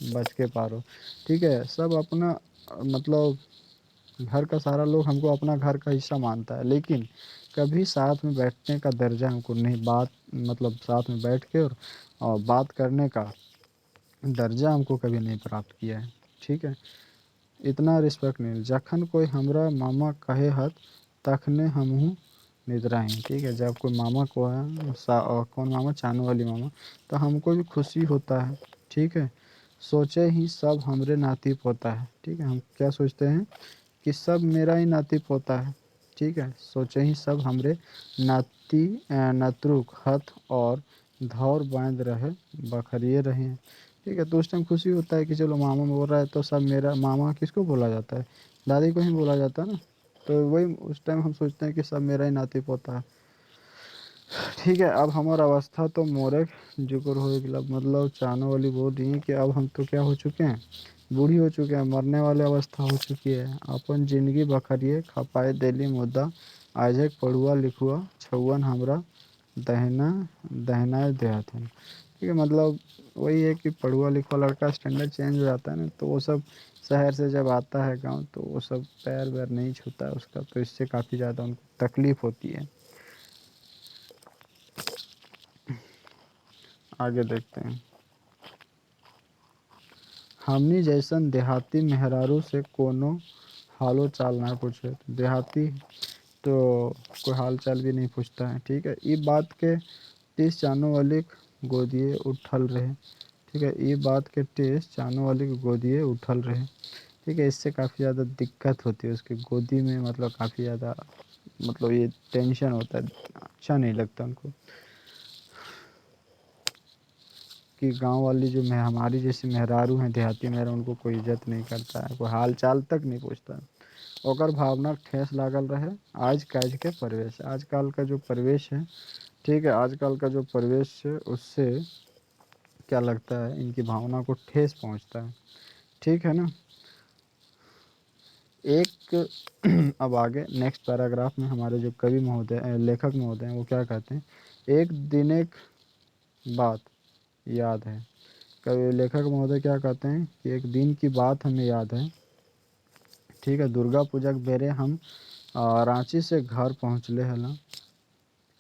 बच के पारो। ठीक है, सब अपना मतलब घर का सारा लोग हमको अपना घर का हिस्सा मानता है, लेकिन कभी साथ में बैठने का दर्जा हमको नहीं, बात मतलब साथ में बैठ के और बात करने का दर्जा हमको कभी नहीं प्राप्त किया है। ठीक है, इतना रिस्पेक्ट नहीं। जखन कोई हमरा मामा कहे हत तखने हमहू निद्राही। ठीक है, जब कोई मामा को है कौन मामा, चानू वाली मामा, तो हमको भी खुशी होता है। ठीक है, सोचे ही सब हमरे नाती पोता है। ठीक है, हम क्या सोचते हैं कि सब मेरा ही नाती पोता है। ठीक है, सोचे ही सब हमरे नाती नतरुक हथ और धौर बांध रहे बखरिए रहे हैं। ठीक है, तो उस टाइम खुशी होता है कि चलो मामा बोल रहा है तो सब मेरा, मामा किसको बोला जाता है, दादी को ही बोला जाता है ना। तो वही उस टाइम हम सोचते हैं कि सब मेरा ही नाती पोता है। ठीक है, अब हमारा अवस्था तो मोरे जुकर हो गया, मतलब चानू वाली बोल रही है कि अब हम तो क्या हो चुके हैं, बूढ़ी हो चुके हैं, मरने वाले अवस्था हो चुकी है। अपन जिंदगी बखरिए खपाए देली मुद्दा आज एक पढ़ुआ लिखुआ छुअन हमरा दहना दहनाए देहत है। ठीक है, मतलब वही है कि पढ़ुआ लिखुआ लड़का स्टैंडर्ड चेंज हो जाता है ना, तो वो सब शहर से जब आता है गांव तो वो सब पैर वैर नहीं छूता है उसका, तो इससे काफ़ी ज़्यादा उनको तकलीफ़ होती है। आगे देखते हैं। हमनी जैसन देहाती मेहरारू से कोनो हालो चाल ना पूछे। तो देहाती तो कोई हाल चाल भी नहीं पूछता है। ठीक है, ये बात के टीस चानू वाली गोदिए उठल रहे। ठीक है, ये बात के टीस चानू वाली गोदिए उठल रहे। ठीक है, इससे काफ़ी ज़्यादा दिक्कत होती है उसकी गोदी में, मतलब काफ़ी ज़्यादा, मतलब ये टेंशन होता है, अच्छा नहीं लगता उनको कि गांव वाली जो हमारी जैसी मेहरारू हैं, देहाती मेहरा, उनको कोई इज्जत नहीं करता है, कोई हाल चाल तक नहीं पूछता है। ओकर भावना ठेस लागल रहे आज काज के परिवेश, आजकल का जो परिवेश है। ठीक है, आजकल का जो परिवेश है उससे क्या लगता है, इनकी भावना को ठेस पहुंचता है। ठीक है ना। एक अब आगे नेक्स्ट पैराग्राफ में हमारे जो कवि महोदय लेखक महोदय हैं वो क्या कहते हैं, एक दिन एक बात याद है। कवि लेखक महोदय क्या कहते हैं कि एक दिन की बात हमें याद है। ठीक है, दुर्गा पूजा के बेरे हम रांची से घर पहुँचले हला।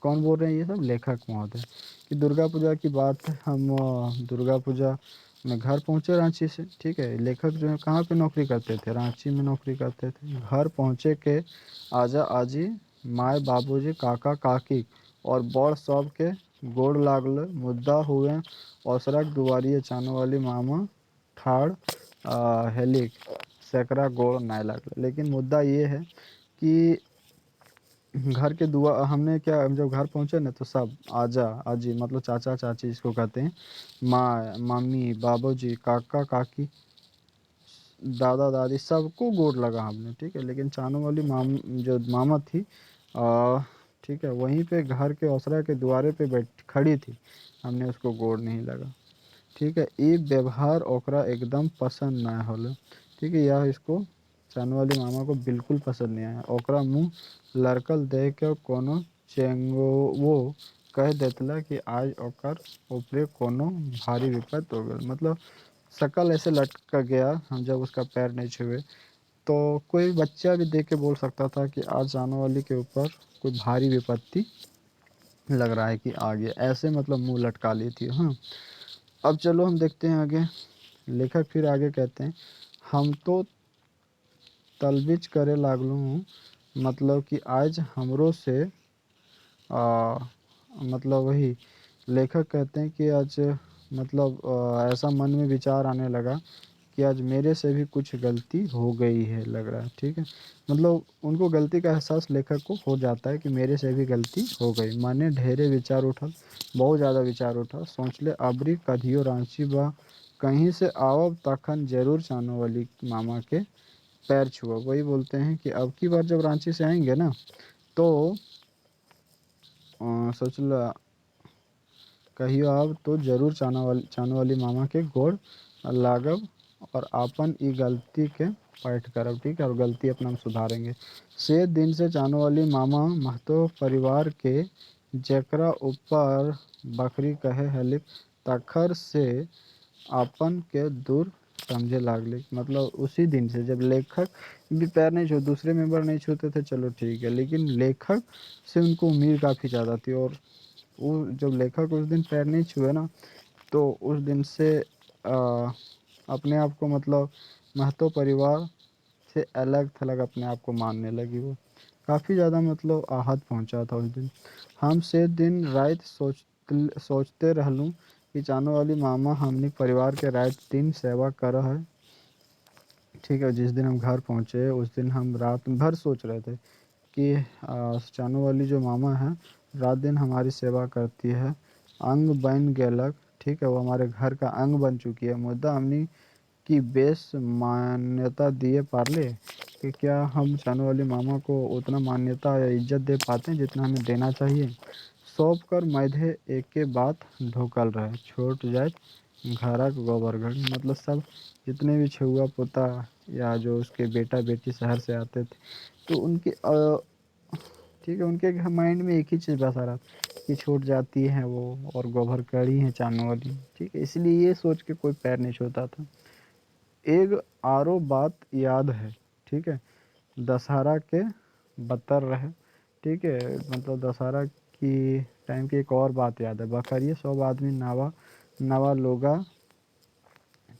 कौन बोल रहे हैं, ये सब लेखक महोदय, कि दुर्गा पूजा की बात है, हम दुर्गा पूजा में घर पहुँचे रांची से। ठीक है, लेखक जो है कहाँ पे नौकरी करते थे, रांची में नौकरी करते थे। घर पहुँचे के आजा आजी माए बाबूजी काका काकी और बड़ सब के गोड़ लागल मुद्दा हुए और सड़क दुआरिये चानो वाली मामा ठाड़ हेलिक सैकड़ा गोड़ नाय लागल। लेकिन मुद्दा ये है कि घर के दुआ हमने क्या, हम जब घर पहुँचे ना तो सब आजा आजी, मतलब चाचा चाची इसको कहते हैं, माँ मम्मी बाबूजी काका काकी दादा दादी सबको गोड़ लगा हमने। ठीक है, लेकिन चानू वाली जो मामा थी ठीक है, वहीं पे घर के ओसरा के द्वारे पे बैठ खड़ी थी, हमने उसको गोड़ नहीं लगा। ठीक है, ये व्यवहार ओकरा एकदम पसंद ना होले। ठीक है, यह इसको चानू वाली मामा को बिल्कुल पसंद नहीं आया। ओकरा मुँह लड़कल देख के कोनो चेंगो वो कह देतला कि आज ओकर ऊपरे कोनो भारी विपत हो गल। मतलब शकल ऐसे लटक गया, हम जब उसका पैर नहीं छुए। तो कोई बच्चा भी देख के बोल सकता था कि आज जानो वाली के ऊपर कोई भारी विपत्ति लग रहा है कि आ गया, ऐसे मतलब मुंह लटका ली थी। हाँ, अब चलो हम देखते हैं आगे। लेखक फिर आगे कहते हैं, हम तो तलबिच करे लागलू हूँ, मतलब कि आज हमरों से आ, मतलब वही लेखक कहते हैं कि आज मतलब ऐसा मन में विचार आने लगा कि आज मेरे से भी कुछ गलती हो गई है, लग रहा है। ठीक है, मतलब उनको गलती का एहसास लेखक को हो जाता है कि मेरे से भी गलती हो गई। माने ढेरे विचार उठल, बहुत ज़्यादा विचार उठा। सोच ले अबरी कधियो रांची बा कहीं से आवब तखन जरूर चानो वाली मामा के पैर छुआ। वही बोलते हैं कि अब की बार जब रांची से आएंगे ना, तो सोच ला कहियो अब तो जरूर चानो वाली मामा के गोड़ लागब और आपन ई गलती के पैठ करब। ठीक है, और गलती अपना हम सुधारेंगे। से दिन से चानो वाली मामा महतो परिवार के जेकरा ऊपर बकरी कहे हलिक तखर से आपन के दूर समझे लागले। मतलब उसी दिन से जब लेखक भी पैर नहीं छू, दूसरे मेंबर नहीं छूते थे, चलो ठीक है, लेकिन लेखक से उनको उम्मीद काफ़ी ज़्यादा थी। और वो जब लेखक उस दिन पैर नहीं छुए ना, तो उस दिन से अपने आप को मतलब महतो परिवार से अलग थलग अपने आप को मानने लगी। वो काफ़ी ज़्यादा मतलब आहत पहुंचा था उस दिन। हम से दिन रात सोचते रहलूँ कि चानो वाली मामा हमनी परिवार के रात दिन सेवा कर है। ठीक है, जिस दिन हम घर पहुँचे उस दिन हम रात भर सोच रहे थे कि चानो वाली जो मामा है रात दिन हमारी सेवा करती है, अंग बन गेलक। ठीक है, वो हमारे घर का अंग बन चुकी है। मुद्दा हमनी की बेस मान्यता दिए पारले कि क्या हम चानो वाली मामा को उतना मान्यता या इज्जत दे पाते हैं जितना हमें देना चाहिए। सौंप कर मैधे एक के बात ढोकल रहे, छोट जाए घरक गोबरगढ़। मतलब सब जितने भी छुआ पोता या जो उसके बेटा बेटी शहर से आते थे, तो उनके ठीक है, उनके माइंड में एक ही चीज़ बसा रहा था कि छूट जाती है वो और गोबर कड़ी है चानने वाली। ठीक है, इसलिए ये सोच के कोई पैर नहीं छूता था। एक आरो बात याद है। ठीक है, दशहरा के बतर रहे। ठीक है, मतलब दशहरा की टाइम की एक और बात याद है। बकरिए सब आदमी नवा नवा लोगा।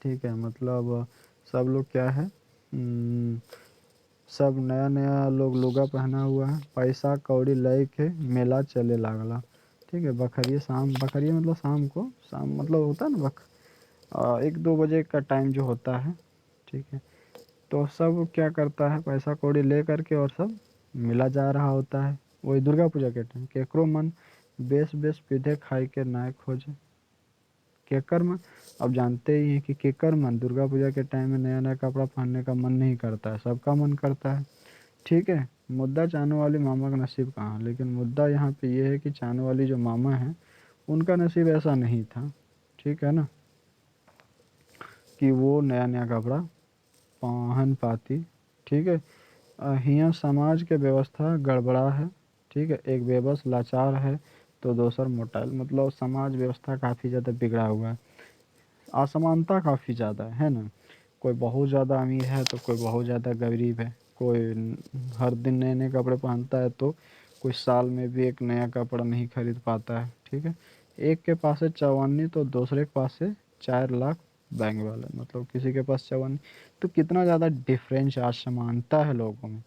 ठीक है, मतलब सब लोग क्या है, सब नया नया लोग लुगा पहना हुआ है, पैसा कौड़ी लय के मेला चले लागला। ठीक है, बकरिए शाम, बकरिए मतलब शाम को, शाम मतलब होता है ना 1-2 बजे का टाइम जो होता है। ठीक है, तो सब क्या करता है, पैसा कौड़ी ले करके और सब मिला जा रहा होता है। वही दुर्गा पूजा के टाइम केकरो मन बेस बेस पीधे खाई के नायक खोजे। केकर मन, अब जानते ही हैं कि केकर मन दुर्गा पूजा के टाइम में नया नया कपड़ा पहनने का मन नहीं करता है, सबका मन करता है। ठीक है, मुद्दा चाहने वाली मामा का नसीब कहाँ, लेकिन मुद्दा यहाँ पे ये है कि चाहने वाली जो मामा है उनका नसीब ऐसा नहीं था। ठीक है ना, कि वो नया नया कपड़ा पहन पाती। ठीक है, हियाँ समाज के व्यवस्था गड़बड़ा है। ठीक है, एक बेबस लाचार है तो दूसर मोटाइल। मतलब समाज व्यवस्था काफ़ी ज़्यादा बिगड़ा हुआ है, असमानता काफ़ी ज़्यादा है ना। कोई बहुत ज़्यादा अमीर है तो कोई बहुत ज़्यादा गरीब है। कोई हर दिन नए नए कपड़े पहनता है तो कोई साल में भी एक नया कपड़ा नहीं खरीद पाता है। ठीक है, एक के पास है चवन्नी तो दूसरे के पास है 4 लाख बैंक वाला। मतलब किसी के पास चवन्नी, तो कितना ज़्यादा डिफरेंस असमानता है लोगों में।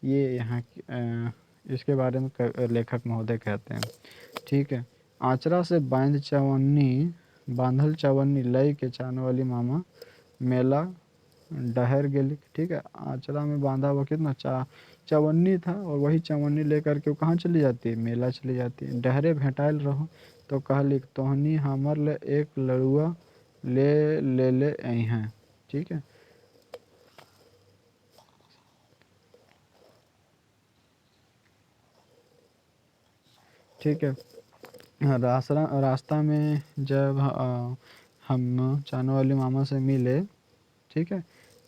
ये यहाँ इसके बारे में लेखक महोदय कहते हैं। ठीक है, आचरा से बांधल चवन्नी लय के चान वाली मामा मेला डहर गेली। ठीक है, आंचला में बांधा हुआ कितना चवन्नी था, और वही चवन्नी लेकर के वो कहाँ चली जाती है, मेला चली जाती है। डहरे भेटाइल रहो तो कहली तोहनी हमर ले एक लड़ुआ ले आई हैं। ठीक है, ठीक है। रास्ता में जब हम चानो वाली मामा से मिले, ठीक है,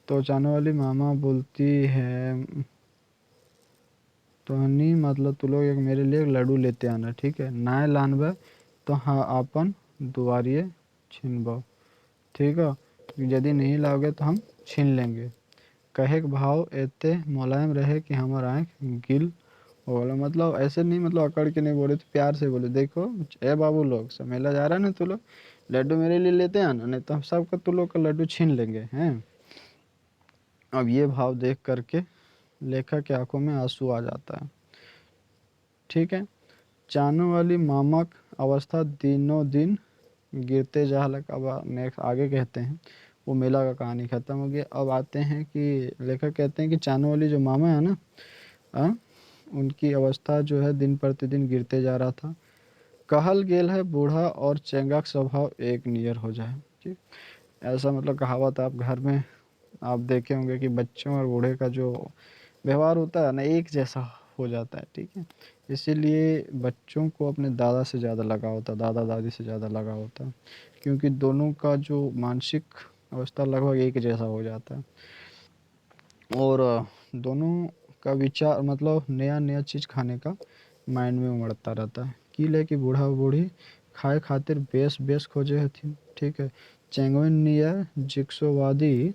तो चानो वाली मामा बोलती है तोहनी मतलब तू लोग एक मेरे लिए एक लड्डू लेते आना, ठीक है, नाय लानबे तो हाँ आपन दुआरिये छीनबो, ठीक है, यदि नहीं लाओगे तो हम छीन लेंगे। कहे के भाव एते मुलायम रहे कि हमार आँख गिल हो गलो, मतलब ऐसे नहीं, मतलब अकड़ के नहीं बोले, तो प्यार से बोले, देखो ए बाबू लोग सब मेला जा रहा है ना, तू लोग लड्डू मेरे लिए लेते आना, नहीं तो हम सबका तू लोग का लड्डू छीन लेंगे हैं। अब ये भाव देख करके लेखक की आंखों में आंसू आ जाता है, ठीक है। चानू वाली मामक अवस्था दिनों दिन गिरते जा लग। अब नेक्स्ट आगे कहते हैं, वो मेला का कहानी खत्म हो गया। अब आते हैं कि लेखक कहते हैं कि चानू वाली जो मामा है ना, हाँ, उनकी अवस्था जो है दिन प्रतिदिन गिरते जा रहा था। कहल गेल है बूढ़ा और चेंगा का स्वभाव एक नियर हो जाए, ठीक। ऐसा मतलब कहावत आप घर में आप देखे होंगे कि बच्चों और बूढ़े का जो व्यवहार होता है ना एक जैसा हो जाता है, ठीक है। इसीलिए बच्चों को अपने दादा से ज़्यादा लगाव होता है, दादा दादी से ज़्यादा लगाव होता है, क्योंकि दोनों का जो मानसिक अवस्था लगभग एक जैसा हो जाता है। और दोनों का विचार मतलब नया नया चीज़ खाने का माइंड में उमड़ता रहता है। किले कि बूढ़ा बूढ़ी खाए खातिर बेस बेस खोजे हथिन, ठीक है। चेंगवन नियर जिक्सोवादी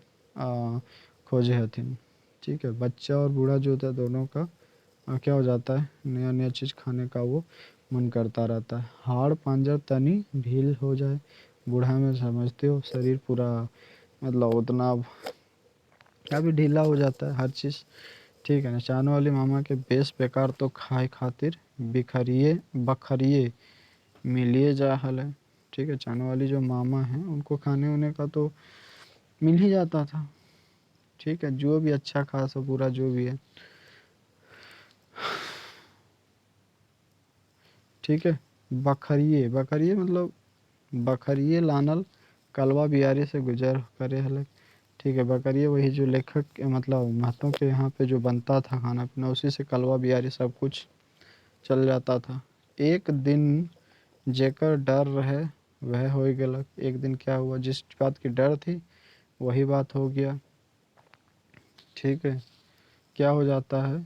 खोजे हथिन, ठीक है। बच्चा और बूढ़ा जो होता है दोनों का क्या हो जाता है, नया नया चीज़ खाने का वो मन करता रहता है। हाड़ पांजर तनी ढील हो जाए, बूढ़ा में समझते हो शरीर पूरा मतलब उतना काफ़ी ढीला हो जाता है हर चीज़, ठीक है ना। चाँद वाली मामा के बेस बेकार तो खाए खातिर बिखरिए बखरिए मिलिए जा हल है, ठीक है। चाँद वाली जो मामा हैं उनको खाने उने का तो मिल ही जाता था, ठीक है, जो भी अच्छा खासा पूरा जो भी है, ठीक है। बखरिए बखरिए मतलब बखरिए लानल कलवा बिहारी से गुजर करे हलक, ठीक है। बकरिए वही जो लेखक के मतलब महतों के यहाँ पे जो बनता था खाना पीना, उसी से कलवा बिहारी सब कुछ चल जाता था। एक दिन जेकर डर रहे वह हो गलक, एक दिन क्या हुआ, जिस बात की डर थी वही बात हो गया, ठीक है। क्या हो जाता है,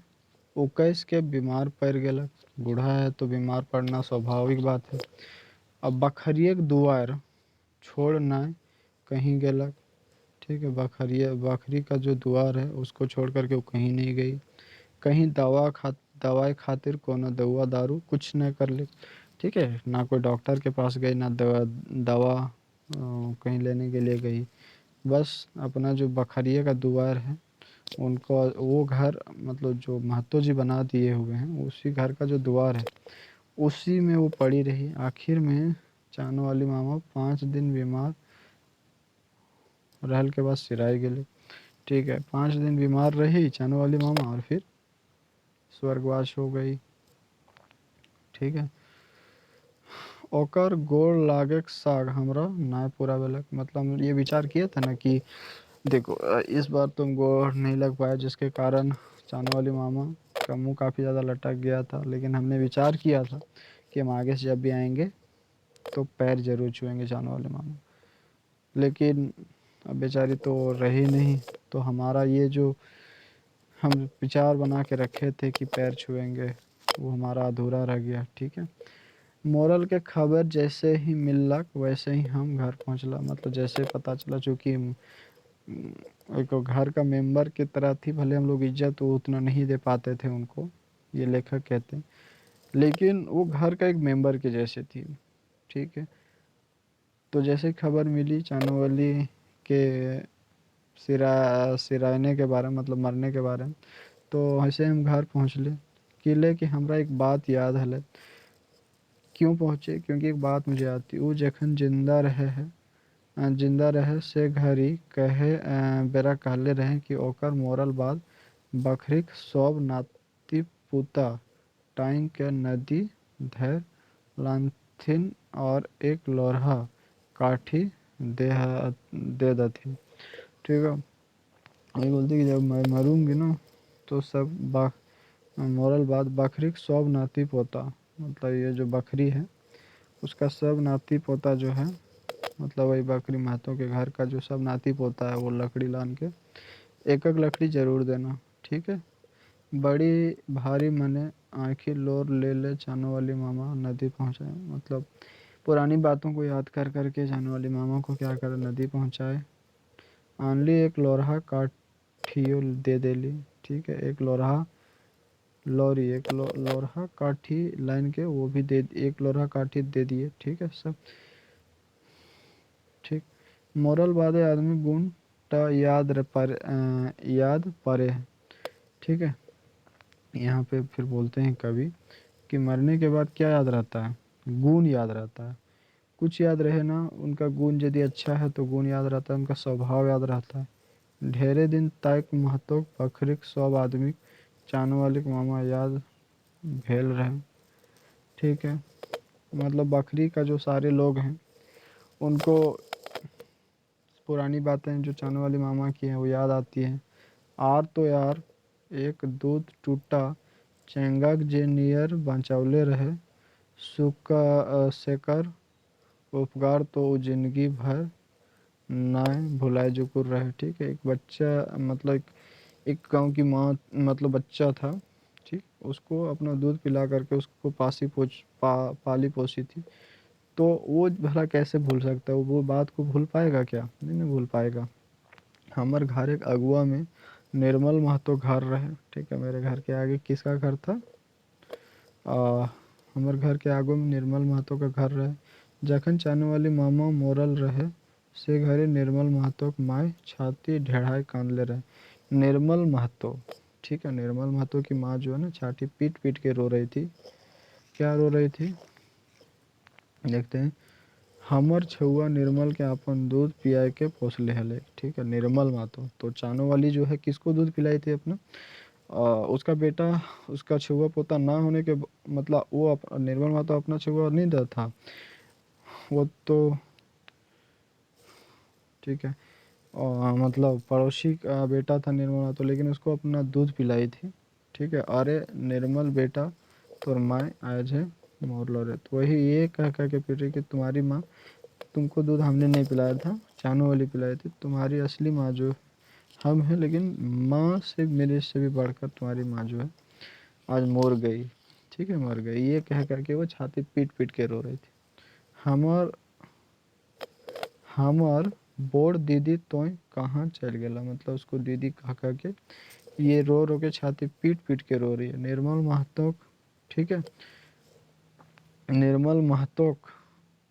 उक्कीस के बीमार पड़ गलक, बूढ़ा है तो बीमार पड़ना स्वाभाविक बात है। अब बखरिए के दुआर छोड़ ना कहीं गलक, ठीक है। बखरिया बकरी का जो द्वार है उसको छोड़ कर के वो कहीं नहीं गई, कहीं दवाई खातिर कोनो दवा दारू कुछ न कर ले, ठीक है। ना कोई डॉक्टर के पास गई, ना दवा कहीं लेने के लिए गई, बस अपना जो बखरिया का द्वार है उनको वो घर मतलब जो महतो जी बना दिए हुए हैं उसी घर का जो द्वार है उसी में वो पड़ी रही। आखिर में चाँद वाली मामा 5 दिन बीमार रहल के बाद सिराय गेले, ठीक है। 5 दिन बीमार रही चाँद वाली मामा और फिर स्वर्गवास हो गई, ठीक है। ओकर गोड़ लागे के साग हमरा नाय पूरा भेलक, मतलब हम ये विचार किए थे ना कि देखो इस बार तुम गोड़ नहीं लग पाया जिसके कारण चाँद वाली मामा का मुंह काफ़ी ज़्यादा लटक गया था, लेकिन हमने विचार किया था कि हम आगे से जब भी आएंगे तो पैर जरूर छुएंगे चाँद वाले मामा, लेकिन अब बेचारी तो रही नहीं, तो हमारा ये जो हम विचार बना के रखे थे कि पैर छुएंगे वो हमारा अधूरा रह गया, ठीक है। मोरल के खबर जैसे ही मिललक वैसे ही हम घर पहुंचला, मतलब जैसे पता चला, चूँकि एक घर का मेंबर की तरह थी, भले हम लोग इज्जत वो उतना नहीं दे पाते थे उनको, ये लेखक कहते हैं, लेकिन वो घर का एक मेंबर के जैसे थी, ठीक है। तो जैसे खबर मिली चानोवली के सिराने के बारे में मतलब मरने के बारे में, तो ऐसे हम घर पहुँचले। किले कि हमरा एक बात याद हले, क्यों पहुँचे, क्योंकि एक बात मुझे याद थी, वो जखन जिंदा रहे है जिंदा रहे से घड़ी कहे बेरा कहले रहे कि ओकर मोरल बाद बकरीक सब नाती पुता टाइम के नदी धैर लानथिन और एक लोरहा काठी दे दथिन, ठीक है। वही बोलती कि जब मैं मरूंगी ना तो सब मोरल बात बकरी सब नाती पोता, मतलब ये जो बकरी है उसका सब नाती पोता जो है, मतलब वही बकरी महतों के घर का जो सब नाती पोता है वो लकड़ी लान के एक एक लकड़ी ज़रूर देना, ठीक है। बड़ी भारी मने आँखें लोर ले ले जाने वाली मामा नदी पहुँचाए। मतलब पुरानी बातों को याद कर कर के जाने वाली मामा को क्या करे, नदी पहुँचाए। आनली एक लोरहा काठियो दे देली। ठीक है, एक लोरहा लॉरी, एक लोरहा काठी लाइन के वो भी दे, एक लोरहा काठी दे दिए। ठीक है सब ठीक। मोरल बादे आदमी गुण टा याद परे है। ठीक है, यहाँ पे फिर बोलते हैं कवि कि मरने के बाद क्या याद रहता है, गुण याद रहता है। कुछ याद रहे ना, उनका गुण यदि अच्छा है तो गुण याद रहता है, उनका स्वभाव याद रहता है। ढेरे दिन तक महतोक बखरिक सब आदमी चाहने वाले के मामा याद भेल रहे। ठीक है, मतलब बकरी का जो सारे लोग हैं उनको पुरानी बातें जो चाहने वाली मामा की हैं वो याद आती हैं। आर तो यार एक दूध टूटा चेंगक जे नियर बचावले रहे सुका सेकर उपकार तो वो जिंदगी भर नाय भुलाए जुकुर रहे। ठीक है, एक बच्चा मतलब एक गांव की माँ मतलब बच्चा था। ठीक, उसको अपना दूध पिला करके उसको पाली पोसी थी। तो वो भला कैसे भूल सकता है, वो बात को भूल पाएगा क्या, नहीं नहीं भूल पाएगा। हमारे घर एक अगुआ में निर्मल महतो घर रहे। ठीक है, मेरे घर के आगे किसका घर था, हमारे घर के आगू में निर्मल महतो का घर रहे। जखन चाहने वाली मामा मोरल रहे से घरे निर्मल महतो के माए छाती ढेढ़ाए कांदले रहे। निर्मल महतो, ठीक है, निर्मल महतो की माँ जो है ना छाती पीट पीट के रो रही थी। क्या रो रही थी, देखते हैं। हमर छुआ निर्मल के अपन दूध पियाए के पोसले हले। ठीक है, निर्मल महतो तो चानो वाली जो है किसको दूध पिलाई थी अपना, उसका बेटा, उसका छुआ पोता ना होने के मतलब वो निर्मल महतो अपना छुआ नहीं देता था वो तो। ठीक है, और मतलब पड़ोसी का बेटा था निर्मल महतो, लेकिन उसको अपना दूध पिलाई थी। ठीक है, अरे निर्मल बेटा तोर माँ आज है मोर लो रे, तो वही ये कह के पीट रही कि तुम्हारी माँ, तुमको दूध हमने नहीं पिलाया था, चानू वाली पिलाई थी। तुम्हारी असली माँ जो हम हैं, लेकिन माँ से मेरे से भी बढ़कर तुम्हारी माँ जो है आज मर गई। ठीक है, मर गई, ये कह करके वो छाती पीट पीट के रो रही थी। हमर हमर बोर दीदी तोय कहाँ चल गेला, मतलब उसको दीदी कह कह के ये रो रो के छाती पीट पीट के रो रही है निर्मल महतो। ठीक है, निर्मल महतोक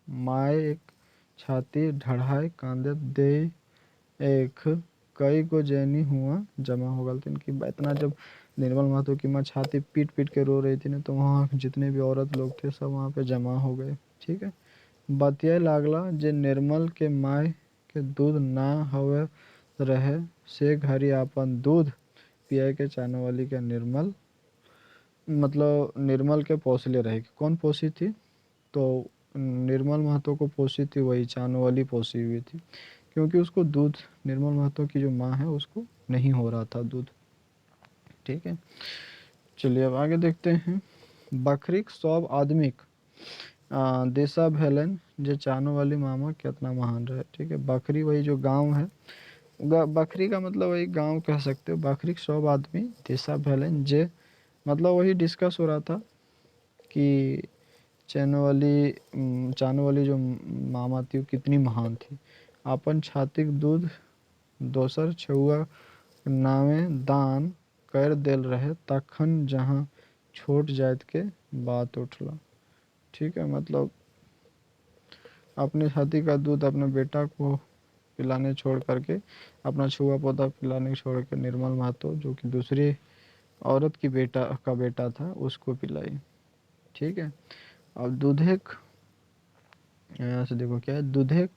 माए एक छाती ढढ़ाए कांदे दे एक कई गो जैनी हुआ जमा हो गल थी कि इतना जब निर्मल महतो की माँ छाती पीट पीट के रो रही थी ना, तो वहाँ जितने भी औरत लोग थे सब वहाँ पे जमा हो गए। ठीक है, बतियाए लागला जे निर्मल के माय के दूध ना हवे रहे से घरी आपन दूध पिए के चाहने वाली के निर्मल मतलब निर्मल के पोसले रहे। कौन पोसी थी, तो निर्मल महतो को पोसी थी वही चानो वाली पोसी हुई थी, क्योंकि उसको दूध, निर्मल महतो की जो माँ है उसको नहीं हो रहा था दूध। ठीक है, चलिए अब आगे देखते हैं। बकरीक सब आदमिक देशा भेलन जे चानो वाली मामा कितना महान रहे। ठीक है, बकरी वही जो गांव है, बकरी का मतलब वही गांव कह सकते हो। बकरी सब आदमी देशा भेलन जे मतलब वही डिस्कस हो रहा था कि चानो वाली जो मामा थी वो कितनी महान थी। अपन छातिक दूध दोसर छुआ नामे दान कर देल रहे तखन जहाँ छोट जात के बात उठला। ठीक है, मतलब अपने छाती का दूध अपने बेटा को पिलाने छोड़ करके अपना छुआ पौधा पिलाने छोड़ के निर्मल महतो जो कि दूसरी औरत की बेटा था उसको पिलाई। ठीक है, अब दूधेक यहाँ से देखो क्या है, दूधेक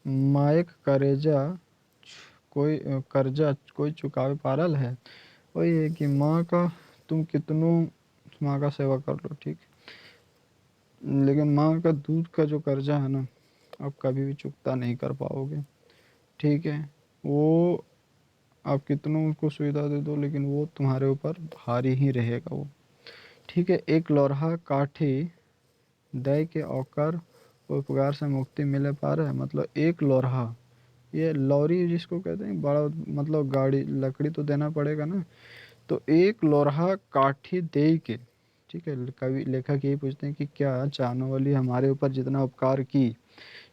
मायक करेजा कोई कर्जा कोई चुकावे पारल है। वही है कि माँ का तुम कितनों माँ का सेवा कर लो, ठीक, लेकिन माँ का दूध का जो कर्जा है ना आप कभी भी चुकता नहीं कर पाओगे। ठीक है, वो आप कितनों उनको सुविधा दे दो लेकिन वो तुम्हारे ऊपर भारी ही रहेगा वो। ठीक है, एक लोरहा काठी दे के औकर उपकार से मुक्ति मिले पा रहा है। मतलब एक लोरहा, ये लौरी जिसको कहते हैं बड़ा मतलब गाड़ी लकड़ी तो देना पड़ेगा ना, तो एक लोरहा काठी दे के, ठीक है, कवि लेखक यही पूछते हैं कि क्या चानवाली हमारे ऊपर जितना उपकार की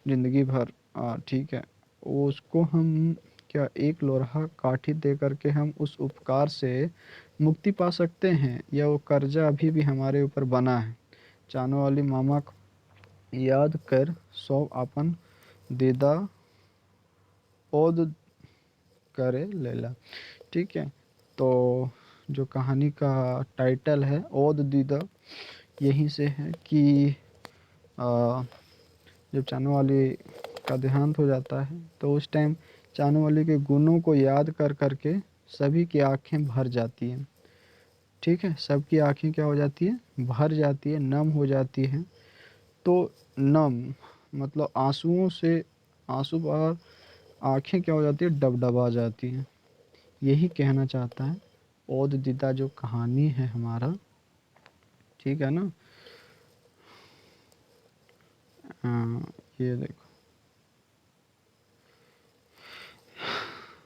जिंदगी भर, ठीक है, उसको हम क्या एक लोरहा काठी दे करके हम उस उपकार से मुक्ति पा सकते हैं, या वो कर्जा अभी भी हमारे ऊपर बना है। चानवाली मामा को याद कर सौ अपन दीदा ओद करे लैला, ठीक है। तो जो कहानी का टाइटल है ओद दीदा, यहीं से है कि आ, जब चानवाली का देहांत हो जाता है तो उस टाइम चानवाली के गुणों को याद कर करके सभी की आंखें भर जाती हैं, ठीक है, सबकी आंखें क्या हो जाती है, भर जाती है, नम हो जाती है। तो नम मतलब आंसुओं से, आंसू बाहर, आंखें क्या हो जाती है, डबडबा जाती हैं। यही कहना चाहता है ओद दीदा जो कहानी है हमारा, ठीक है ना। ये देखो,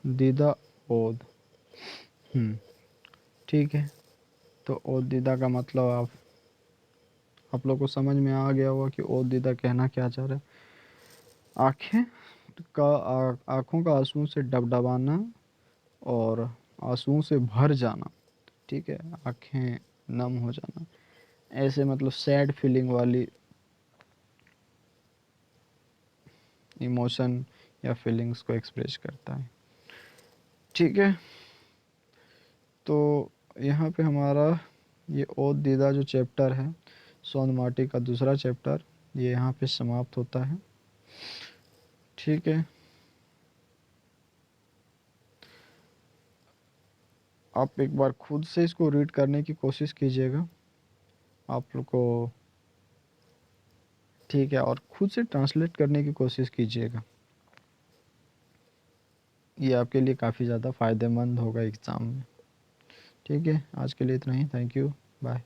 दीदा ओद, ठीक है। तो ओद दीदा का मतलब आप लोग को समझ में आ गया होगा कि ओद दीदा कहना क्या चाह रहा है। आँखें का आँखों का आंसुओं से डबडबाना और आंसुओं से भर जाना, ठीक है, आँखें नम हो जाना, ऐसे मतलब सैड फीलिंग वाली इमोशन या फीलिंग्स को एक्सप्रेस करता है, ठीक है। तो यहाँ पे हमारा ये ओद दीदा जो चैप्टर है, सोंद माटी का दूसरा चैप्टर, ये यहाँ पे समाप्त होता है, ठीक है। आप एक बार खुद से इसको रीड करने की कोशिश कीजिएगा आप लोग को, ठीक है, और खुद से ट्रांसलेट करने की कोशिश कीजिएगा। ये आपके लिए काफ़ी ज़्यादा फ़ायदेमंद होगा एग्ज़ाम में, ठीक है। आज के लिए इतना ही, थैंक यू, बाय।